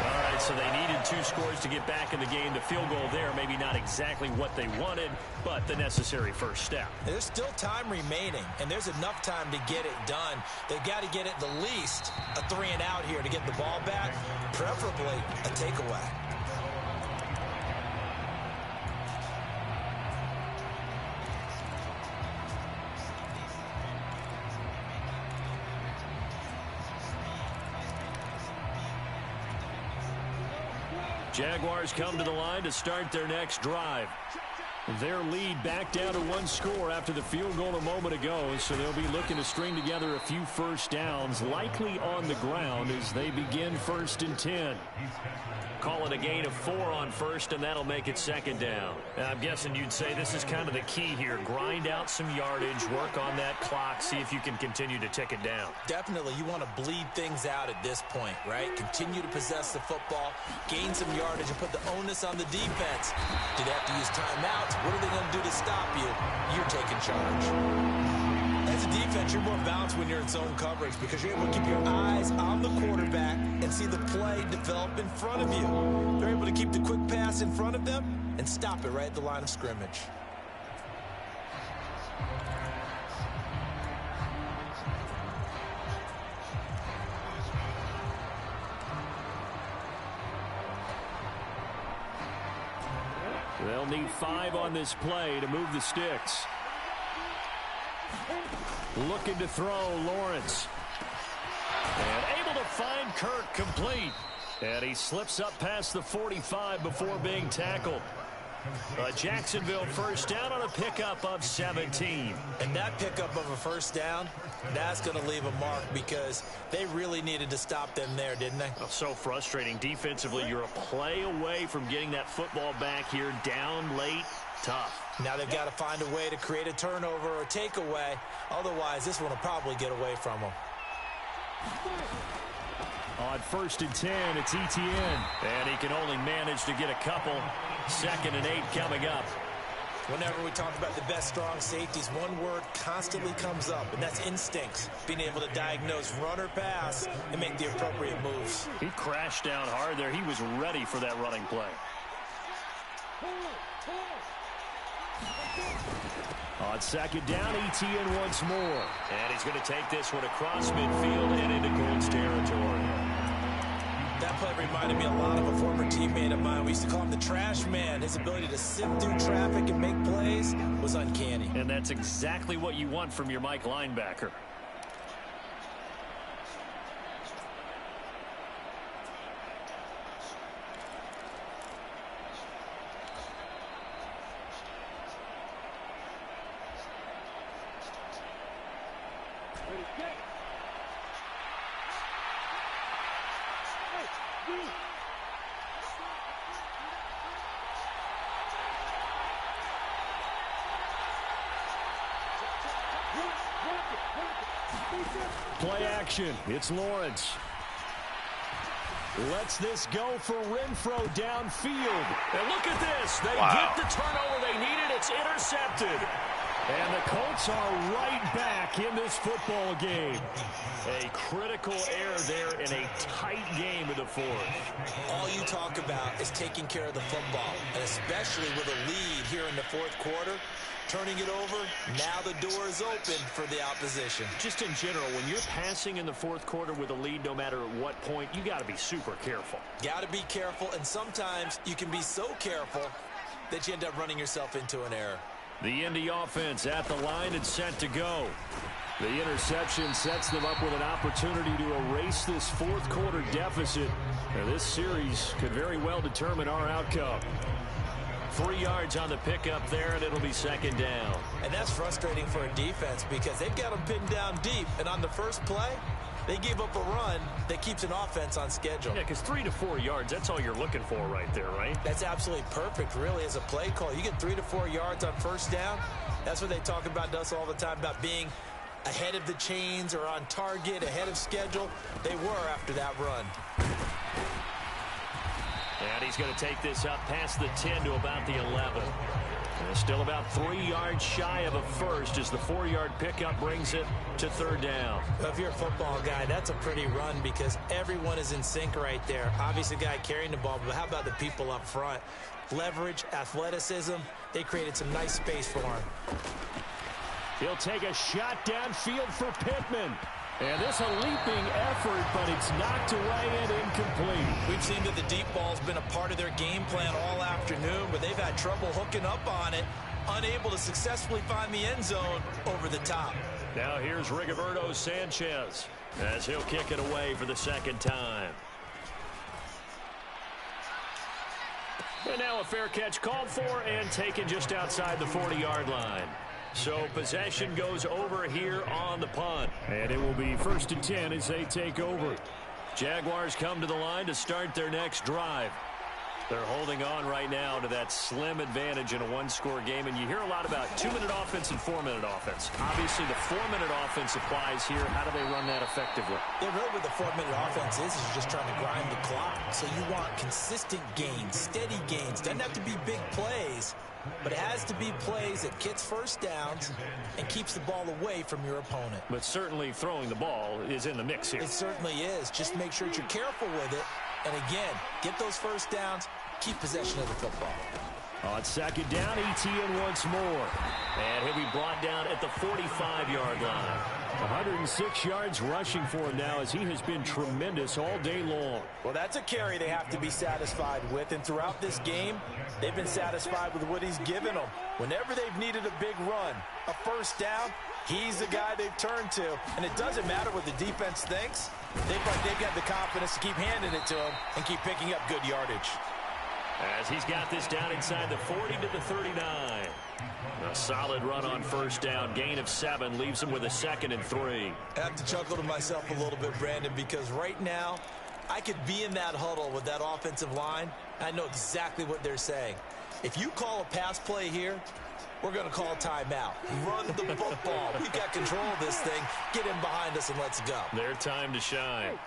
All right, so they needed 2 scores to get back in the game. The field goal there, maybe not exactly what they wanted, but the necessary first step. There's still time remaining, and there's enough time to get it done. They've got to get at the least a 3-and-out here to get the ball back, preferably a takeaway. Jaguars come to the line to start their next drive. Their lead back down to one score after the field goal a moment ago, so they'll be looking to string together a few first downs, likely on the ground as they begin 1st and 10. Call it a gain of 4 on first, and that'll make it 2nd down. I'm guessing you'd say this is kind of the key here. Grind out some yardage, work on that clock, see if you can continue to tick it down. Definitely, you want to bleed things out at this point, right? Continue to possess the football, gain some yardage, and put the onus on the defense. Do they have to use timeouts? What are they going to do to stop you? You're taking charge. As a defense, you're more balanced when you're in zone coverage because you're able to keep your eyes on the quarterback and see the play develop in front of you. They're able to keep the quick pass in front of them and stop it right at the line of scrimmage. They'll need 5 on this play to move the sticks. Looking to throw, Lawrence. And able to find Kirk complete. And he slips up past the 45 before being tackled. Jacksonville first down on a pickup of 17. And that pickup of a first down, that's going to leave a mark because they really needed to stop them there, didn't they? Oh, so frustrating. Defensively, you're a play away from getting that football back here. Down late, tough. Now they've got to find a way to create a turnover or takeaway. Otherwise, this one will probably get away from them. On 1st and 10, it's Etienne. And he can only manage to get a couple. 2nd and 8 coming up. Whenever we talk about the best strong safeties, one word constantly comes up, and that's instincts. Being able to diagnose run or pass and make the appropriate moves. He crashed down hard there. He was ready for that running play. On 2nd down, Etienne once more. And he's going to take this one across midfield and into Colts territory. That play reminded me a lot of a former teammate of mine. We used to call him the trash man. His ability to sift through traffic and make plays was uncanny. And that's exactly what you want from your Mike linebacker. Play action. It's Lawrence. Lets this go for Renfro downfield. And look at this. They get the turnover they needed. It's intercepted. And the Colts are right back in this football game. A critical error there in a tight game in the 4th. All you talk about is taking care of the football, and especially with a lead here in the 4th quarter. Turning it over, now the door is open for the opposition. Just in general, when you're passing in the 4th quarter with a lead, no matter at what point, you got to be super careful. Got to be careful, and sometimes you can be so careful that you end up running yourself into an error. The Indy offense at the line and set to go. The interception sets them up with an opportunity to erase this 4th quarter deficit. Now, this series could very well determine our outcome. 3 yards on the pickup there, and it'll be 2nd down. And that's frustrating for a defense because they've got them pinned down deep. And on the first play, they gave up a run that keeps an offense on schedule. Yeah, because 3 to 4 yards, that's all you're looking for right there, right? That's absolutely perfect, really, as a play call. You get 3 to 4 yards on first down. That's what they talk about to us all the time, about being ahead of the chains or on target, ahead of schedule. They were after that run. And he's going to take this up past the 10 to about the 11. And still about 3 yards shy of a first as the 4-yard pickup brings it to 3rd down. Well, if you're a football guy, that's a pretty run because everyone is in sync right there. Obviously, the guy carrying the ball, but how about the people up front? Leverage, athleticism, they created some nice space for him. He'll take a shot downfield for Pittman. And this a leaping effort, but it's knocked away and incomplete. We've seen that the deep ball's been a part of their game plan all afternoon, but they've had trouble hooking up on it, unable to successfully find the end zone over the top. Now here's Rigoberto Sanchez as he'll kick it away for the 2nd time. And now a fair catch called for and taken just outside the 40-yard line. So possession goes over here on the punt. And it will be 1st and 10 as they take over. Jaguars come to the line to start their next drive. They're holding on right now to that slim advantage in a one-score game, and you hear a lot about 2-minute offense and 4-minute offense. Obviously, the 4-minute offense applies here. How do they run that effectively? Yeah, really what the 4-minute offense is you're just trying to grind the clock. So you want consistent gains, steady gains. Doesn't have to be big plays, but it has to be plays that gets first downs and keeps the ball away from your opponent. But certainly throwing the ball is in the mix here. It certainly is. Just make sure that you're careful with it. And again, get those first downs, keep possession of the football. On 2nd down, Etienne once more. And he'll be brought down at the 45-yard line. 106 yards rushing for him now as he has been tremendous all day long. Well, that's a carry they have to be satisfied with. And throughout this game, they've been satisfied with what he's given them. Whenever they've needed a big run, a first down, he's the guy they've turned to. And it doesn't matter what the defense thinks. They've got the confidence to keep handing it to him and keep picking up good yardage. As he's got this down inside the 40 to the 39. A solid run on first down. Gain of 7 leaves him with a 2nd and 3. I have to chuckle to myself a little bit, Brandon, because right now I could be in that huddle with that offensive line. I know exactly what they're saying. If you call a pass play here, we're going to call a timeout. Run the football. We've got control of this thing. Get in behind us and let's go. Their time to shine.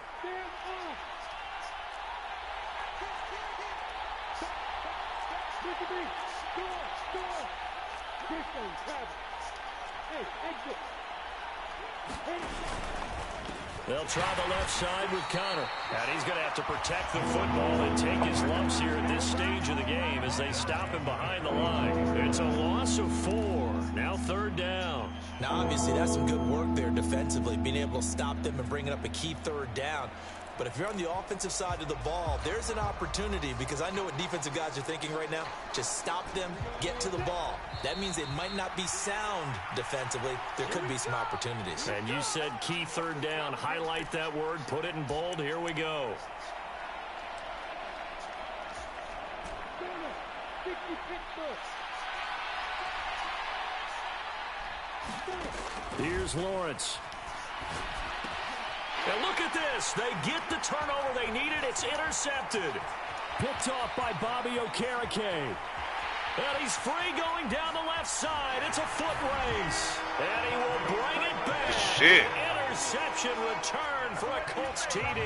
They'll try the left side with Connor. And he's going to have to protect the football and take his lumps here at this stage of the game as they stop him behind the line. It's a loss of 4. Now 3rd down. Now, obviously, that's some good work there defensively, being able to stop them and bringing up a key 3rd down. But if you're on the offensive side of the ball, there's an opportunity because I know what defensive guys are thinking right now. Just stop them, get to the ball. That means they might not be sound defensively. There could be some opportunities. And you said key 3rd down. Highlight that word. Put it in bold. Here we go. Here's Lawrence. And look at this. They get the turnover they needed. It's intercepted. Picked off by Bobby Okereke. And he's free going down the left side. It's a foot race. And he will bring it back. Shit. Interception return for a Colts TD.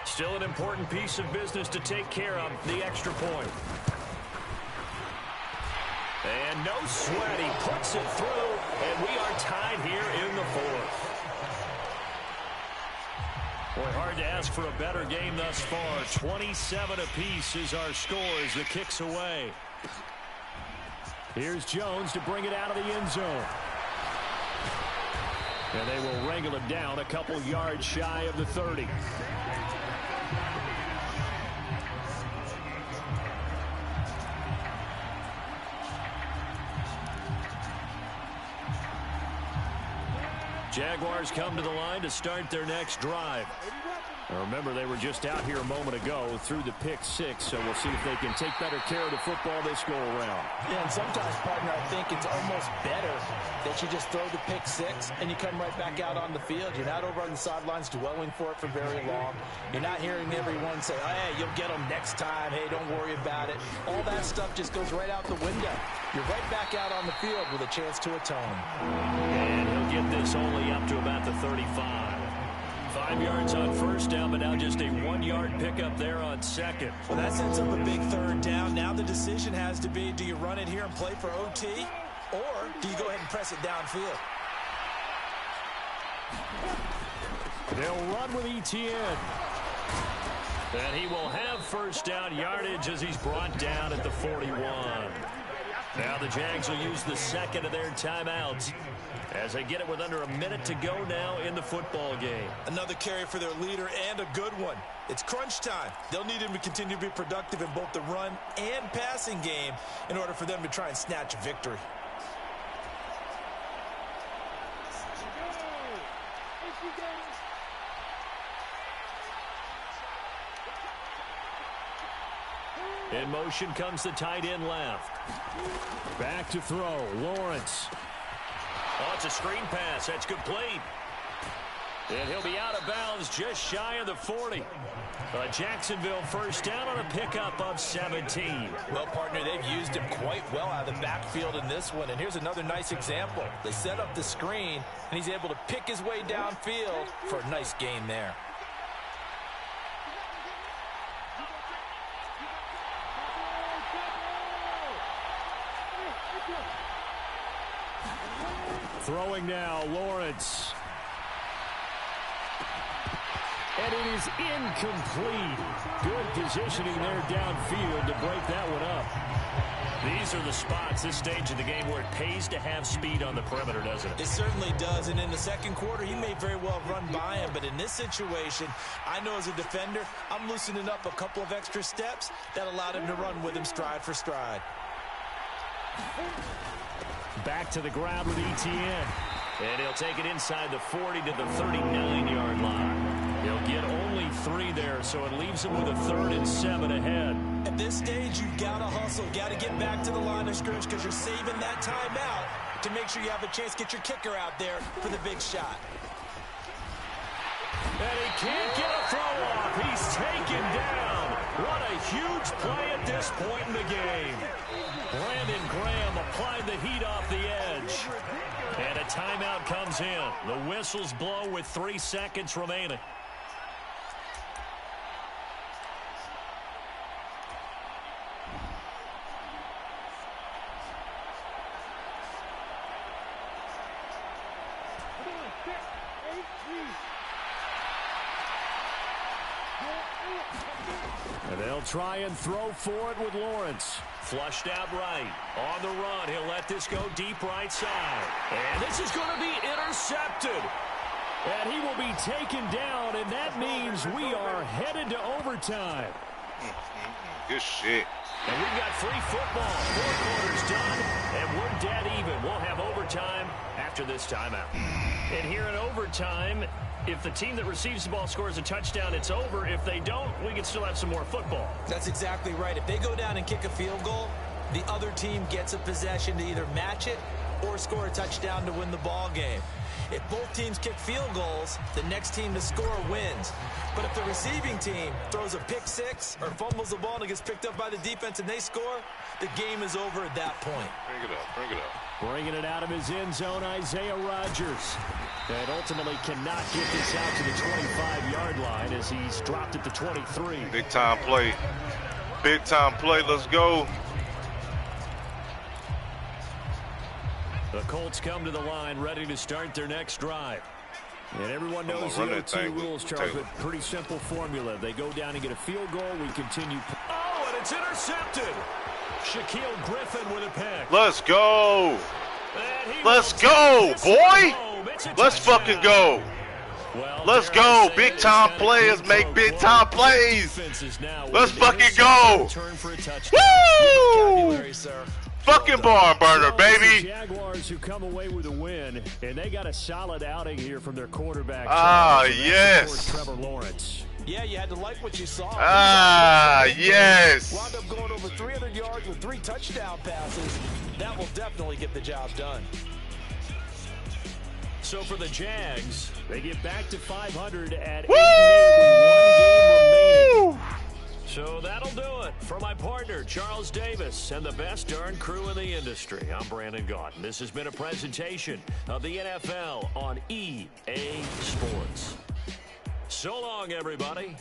Still an important piece of business to take care of, the extra point. And no sweat. He puts it through. And we are tied here in the 4th. Boy, hard to ask for a better game thus far. 27 apiece is our score as the kick's away. Here's Jones to bring it out of the end zone. And they will wrangle him down a couple yards shy of the 30. Jaguars come to the line to start their next drive. Now remember, they were just out here a moment ago through the pick 6, so we'll see if they can take better care of the football this go around. Yeah, and sometimes, partner, I think it's almost better that you just throw the pick 6 and you come right back out on the field. You're not over on the sidelines dwelling for it for very long. You're not hearing everyone say, oh, hey, you'll get them next time. Hey, don't worry about it. All that stuff just goes right out the window. You're right back out on the field with a chance to atone. And he'll get this only up to about the 35. 5 yards on first down, but now just a 1-yard pickup there on 2nd. Well, that sets up a big 3rd down. Now the decision has to be, do you run it here and play for OT, or do you go ahead and press it downfield? They'll run with Etienne. And he will have first down yardage as he's brought down at the 41. Now the Jags will use the 2nd of their timeouts as they get it with under a minute to go now in the football game. Another carry for their leader and a good one. It's crunch time. They'll need him to continue to be productive in both the run and passing game in order for them to try and snatch a victory. In motion comes the tight end left. Back to throw, Lawrence. Oh, it's a screen pass. That's complete. And he'll be out of bounds just shy of the 40. Jacksonville first down on a pickup of 17. Well, partner, they've used him quite well out of the backfield in this one. And here's another nice example. They set up the screen, and he's able to pick his way downfield for a nice gain there. Throwing now, Lawrence. And it is incomplete. Good positioning there downfield to break that one up. These are the spots, this stage of the game, where it pays to have speed on the perimeter, doesn't it? It certainly does, and in the second quarter, he may very well run by him, but in this situation, I know as a defender, I'm loosening up a couple of extra steps that allowed him to run with him stride for stride. Back to the ground with ETN. And he'll take it inside the 40 to the 39-yard line. He'll get only 3 there, so it leaves him with a 3rd and 7 ahead. At this stage, you've got to hustle, got to get back to the line of scrimmage because you're saving that time out to make sure you have a chance to get your kicker out there for the big shot. And he can't get a throw off. He's taken down. What a huge play at this point in the game. Brandon Graham applied the heat off the edge. And a timeout comes in. The whistles blow with 3 seconds remaining. And they'll try and throw for it with Lawrence. Flushed out right. On the run, he'll let this go deep right side. And this is going to be intercepted. And he will be taken down, and that means we are headed to overtime. Good shit. And we've got free football. 4 quarters done, and we're dead even. We'll have overtime after this timeout. And here in overtime, if the team that receives the ball scores a touchdown, it's over. If they don't, we can still have some more football. That's exactly right. If they go down and kick a field goal, the other team gets a possession to either match it or score a touchdown to win the ball game. If both teams kick field goals, the next team to score wins. But if the receiving team throws a pick six or fumbles the ball and it gets picked up by the defense and they score, the game is over at that point. Bring it up, bring it up. Bringing it out of his end zone, Isaiah Rodgers. And ultimately cannot get this out to the 25-yard line as he's dropped at the 23. Big time play. Big time play. Let's go. The Colts come to the line ready to start their next drive. And everyone knows the OT rules, Charles, but pretty simple formula. They go down and get a field goal. We continue. Oh, and it's intercepted. Shaquille Griffin with a pick. Let's go. Let's go, boy. Let's fucking go. Well, let's go. Big time players make big time plays. Let's fucking go. Woo! Fucking barn burner, baby. Jaguars who come away with a win, and they got a solid outing here from their quarterback. Ah, yes. Trevor Lawrence. Yeah, you had to like what you saw. Ah, yes. Wound up going over 300 yards with 3 touchdown passes. That will definitely get the job done. So for the Jags, they get back to 500 at 8-8 with 1 game remaining. So that'll do it for my partner, Charles Davis, and the best darn crew in the industry. I'm Brandon Gaudin. This has been a presentation of the NFL on EA Sports. So long, everybody.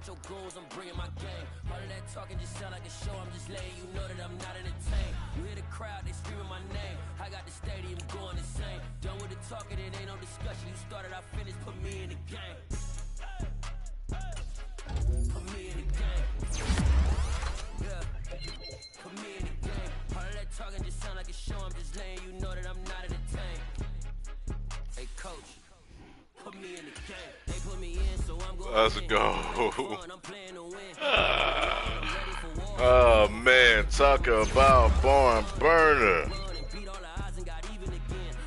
with your goons, I'm bringing my game. All of that talking just sound like a show, I'm just letting you know that I'm not entertained. You hear the crowd, they screaming my name. I got the stadium going insane. Done with the talking, it ain't no discussion. You started, I finished, put me in the game. Put me in the game. Yeah. Put me in the game. All of that talking just sound like a show, I'm just letting you know that I'm not entertained. Hey, coach. Put me in the game. They put me in, so I'm going. Let's go. Oh man, talk about barn burner.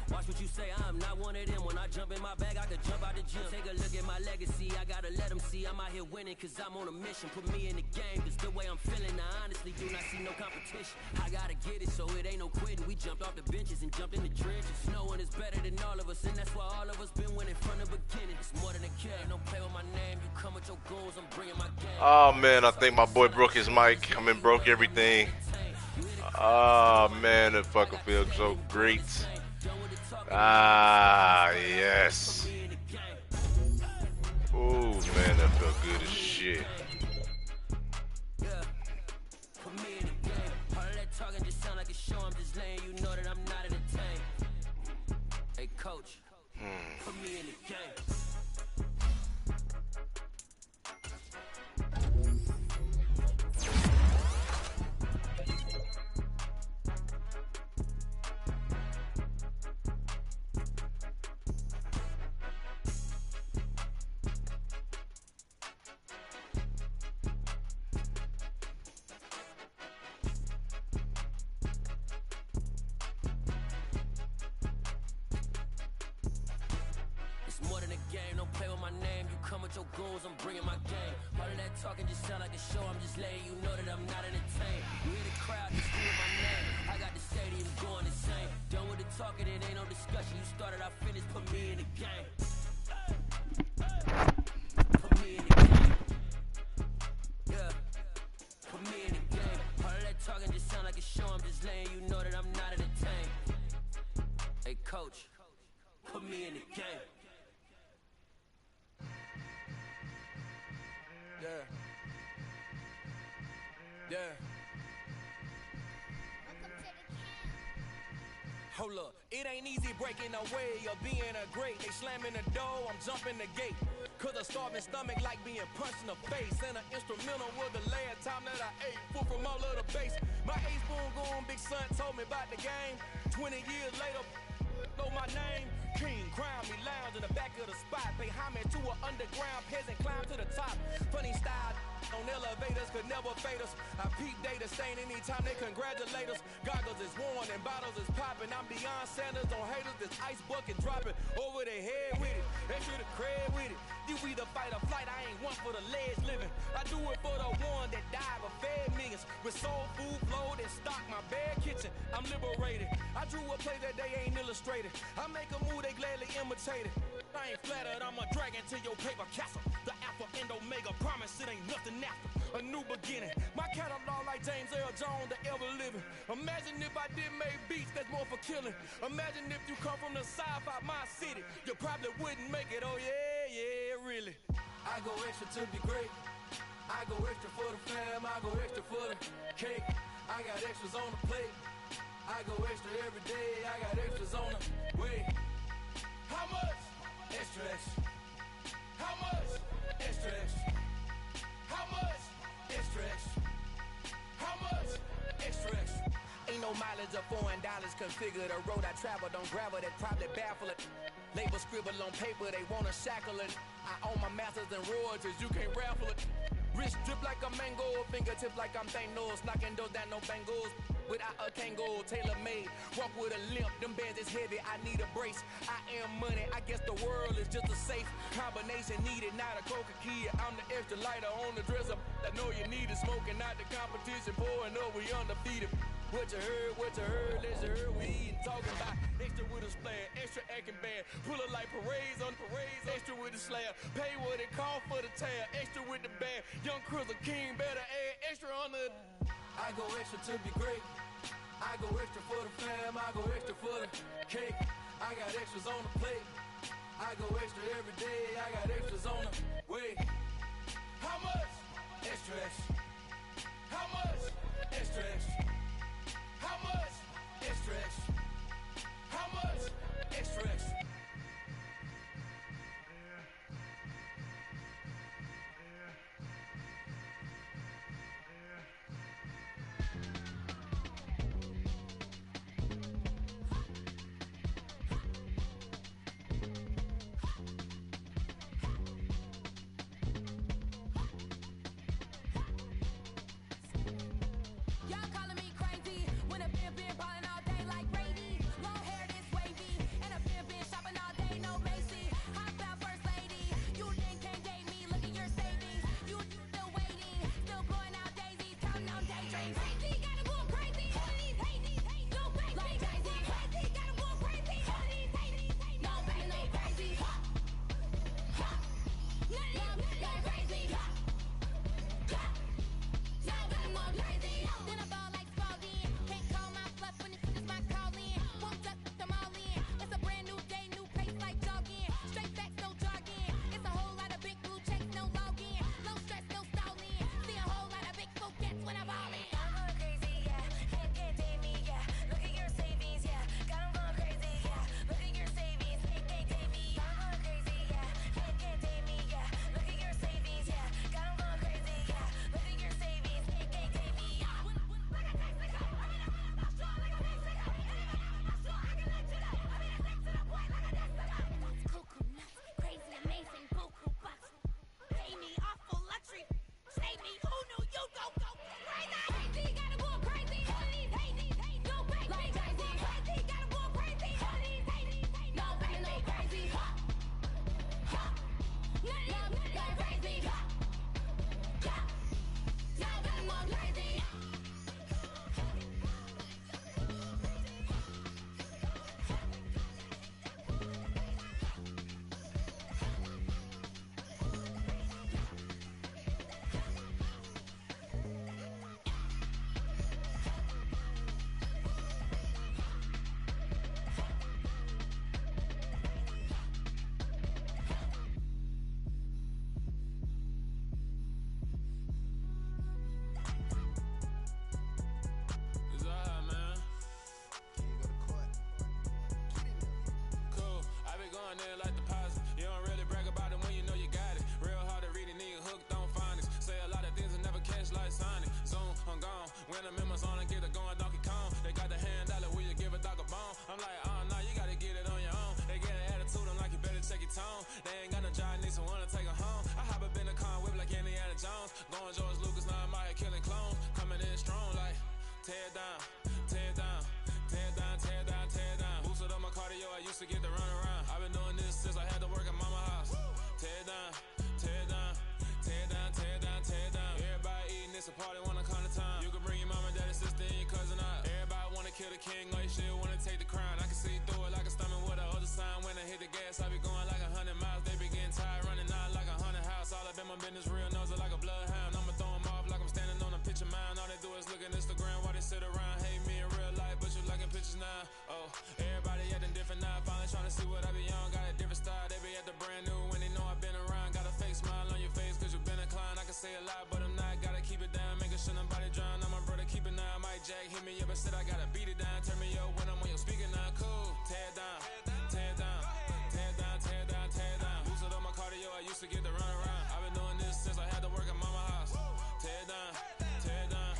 Watch what you say, I'm not one of them. When I jump in my bag, I could jump out the gym. Take a look at my legacy, I gotta let them see I'm out here winning, cause I'm on a mission. Put me in the game, cause the way I'm feeling, I honestly do not see no competition. I gotta get it, so it ain't no quitting. We jumped off the benches and jumped in the trenches. No one is better than all of us, and that's why all of us been winning from the beginning. It's more than a game, don't play with my name. You come with your goals, I'm bringing my game. Oh man, I think my boy broke his mic. I mean, broke everything. Oh man, it fucking feels so great. Ah, yes. Oh man, that felt good as shit. Put me in the game. All of that talking just sound like a show. I'm just letting you know that I'm not entertained. Hey, coach. Put me in the game. More than a game, don't play with my name. You come with your goons, I'm bringing my game. All of that talking just sound like a show. I'm just letting you know that I'm not entertained. You hear the crowd, just screaming my name. I got the stadium going insane. Done with the talking, it ain't no discussion. You started, I finished. Put me in the game. Put me in the game. Yeah. Put me in the game. All of that talking just sound like a show. I'm just letting you know that I'm not entertained. Hey, coach. Put me in the game. Yeah. Yeah. Hold up, it ain't easy breaking away or being a great. They slamming the door, I'm jumping the gate. Cause a starving stomach like being punched in the face. And an instrumental was the last time that I ate food from all of the base. My A-spoon going, big son told me about the game. 20 years later, know my name. King, crown me, lounge in the back of the spot. Pay homage to an underground peasant, climb to the top. Funny style on elevators could never fade us. I peep data stain anytime they congratulate us. Goggles is worn and bottles is popping. I'm beyond Sanders on haters. This ice bucket dropping over their head with it. They should have cred with it. You either fight or flight. I ain't one for the ledge living. I do it for the one that died but fed millions. With soul food flowed and stocked my bare kitchen. I'm liberated. I drew a play that they ain't illustrated. I make a move they gladly imitate it. I ain't flattered, I'm a dragon to your paper castle. The Alpha and Omega promise it ain't nothing after. A new beginning. My catalog like James Earl Jones, the ever living. Imagine if I did make beats that's more for killing. Imagine if you come from the sci-fi my city. You probably wouldn't make it, oh yeah, yeah, really. I go extra to be great. I go extra for the fam, I go extra for the cake. I got extras on the plate. I go extra every day, I got extras on the way. How much? Extra, extra. How much? Extra, extra. How much? Extra, extra. How much? Extra, extra. Ain't no mileage of $4 configure the road I travel. Don't gravel, that probably baffle it. Label scribble on paper, they wanna shackle it. I own my masters and royalties, you can't raffle it. Wrist drip like a mango, fingertips like I'm Thanos. Knocking those down, no bangles. Without a Kango, tailor-made. Walk with a limp, them bands is heavy, I need a brace. I am money, I guess the world is just a safe combination needed, not a coca key. I'm the extra lighter on the dresser. I know you need it, smoking out the competition, pouring up, we undefeated. What you heard, let's hear we eatin', talking about. Extra with a splash, extra acting bad. Pull it like parades on parades, extra with the slab. Pay what it cost for the tab, extra with the bag. Young Crizzle King, better add extra on the. I go extra to be great. I go extra for the fam, I go extra for the cake. I got extras on the plate. I go extra every day, I got extras on the way. How much? Extra, extra. How much? Extra, extra. How much? Extra, extra. How much? Extra, extra. Y'all calling me crazy when a been ballin' all day like Brady. Long hair this wavy, and a been shopping all day, no Macy. Hot about first lady, you then can't date me. Look at your savings, you still waiting, still blowing out daisies, counting on daydreams. Crazy, gotta go crazy. All of these hate, no crazy. Like crazy, crazy, gotta go crazy. All of these hate, no crazy, no crazy. None of these got crazy. Then I fall like Spalding. Can't call my bluff when it's my calling. Won't duck them all in. It's a brand new day, new pace like jogging. Straight facts, no jargon. It's a whole lot of big blue checks, no login. Low stress, no stalling. See a whole lot of big folk gets when I ball in. I'm going crazy, yeah. Can't date me, yeah. Look at your savings, yeah. Got 'em going crazy, yeah. Look at your savings, can't date me. I'm going crazy, yeah. Can't date me, yeah. Look at your savings, yeah. Got 'em going crazy, yeah. Look at your savings, can't date me. Cuckoo nuts, crazy, amazing, buku bucks. Pay me awful luxury. Save me, who knew you go crazy? Crazy, gotta go crazy. All of these hate, no crazy. Like crazy, crazy, gotta go crazy. All of these hate, no crazy, no crazy. None of these got crazy. Y'all gotta go crazy. It's alright, man. Cool. I be going there like deposit. You don't really brag about it when you know you got it. Real hard to read it, nigga hooked on phonics. Say a lot of things and never catch like Sonic. Zoom, I'm gone. When I'm in my zone, I get it going Donkey Kong. They got the hand dollar, will you give a dog a bone? I'm like, oh, no, you gotta get it on your own. They get an attitude, I'm like, you better check your tone. They ain't got no job, need someone to take her home. I hop up in the car, whip like Indiana Jones. Going George Lucas, now I'm out here killing clones. Coming in strong like, tear down, tear down. Tear down, tear down, tear down. Boosted up my cardio, I used to get to run around. I've been doing this since I had to work at mama house. Tear down, tear down, tear down, tear down, tear down. Everybody eating, it's a party, wanna come to time. You can bring your mama, daddy, sister, and your cousin out. Everybody wanna kill the king, like shit, wanna take the crown. I can see through it like a stomach with a other sign. When I hit the gas, I be going like 100 miles. They be getting tired, running out like 100 house. All up in my business, real nose like a bloodhound. I'ma throw 'em off like I'm standing on a picture mound. All they do is look at Instagram while they sit around. Hate me in real life, but you liking pictures now. Oh, everybody acting different now. Finally trying to see what I be on. Got a different style, they be at the brand new when they know I've been around. Got a fake smile on your face cause you been inclined. I can say a lot, but I'm not. Gotta keep it down, making sure nobody drown. I'm my brother, keep it now. Mike Jack hit me up and said I gotta beat it down. Turn me up when I'm on your speaker now. Cool, tear down, tear down, tear down, tear down, tear down. Boosted up my cardio, I used to get to run around. I've been doing this since I had to work at mama house. Tear down, tear down,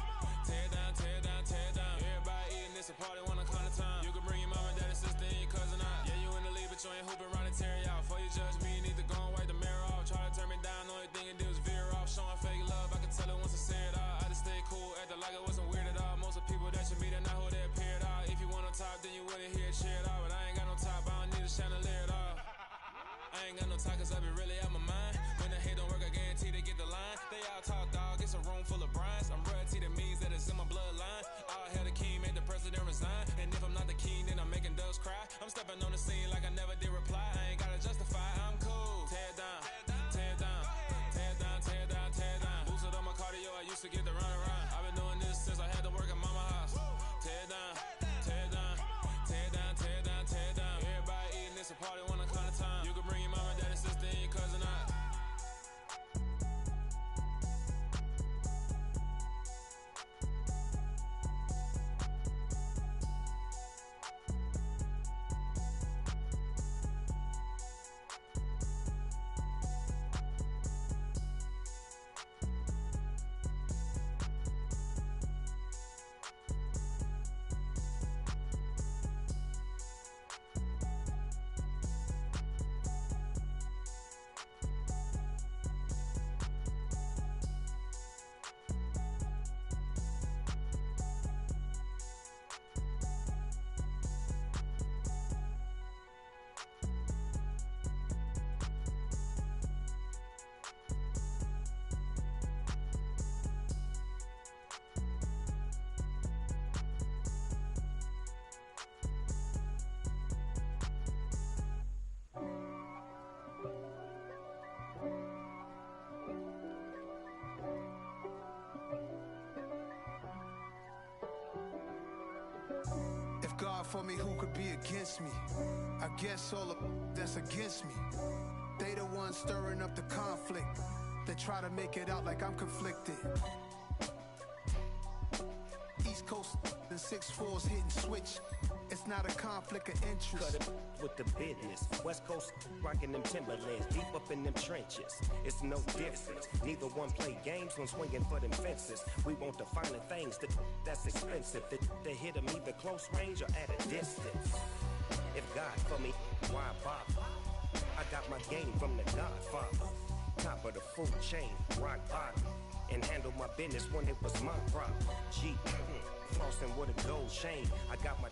tear down, tear down, tear down. Everybody eating, it's a party, wanna come to time. You can bring your mama, daddy, sister, and your cousin out. Yeah, you in the lead, but you ain't hooping around and tear you out. Before you judge me, you need to go and wipe the mirror off. Try to turn me down, only thing you did was veer off. Showing fake love, I can tell it once I say it all. I just stay cool, acting like it wasn't weird at all. Most of the people that you meet are not who they appear at all. If you want on top, then you wouldn't hear it cheer at all. But I ain't got no top, I don't need a chandelier at all. I ain't got no time cause I be really out my mind. When the hate don't work, I guarantee they get the line. They all talk dog, it's a room full of brines. I'm royalty, that means that it's in my bloodline. All hell the king, made the president resign. And if I'm not the king, then I'm making doves cry. I'm stepping on the scene like I never did reply. I ain't gotta justify, I'm God for me, who could be against me? I guess all the that's against me. They the ones stirring up the conflict. They try to make it out like I'm conflicted. East Coast and 6'4's hitting switch. It's not a conflict of interest. Cut it with the business. West Coast rocking them Timberlands, deep up in them trenches. It's no difference. Neither one play games, one swinging for them fences. We want the finer things that's expensive. They hit them either close range or at a distance. If God for me, why bother? I got my game from the Godfather. Top of the food chain, rock bottom. And handle my business when it was my problem. G, flossing with a gold chain. I got my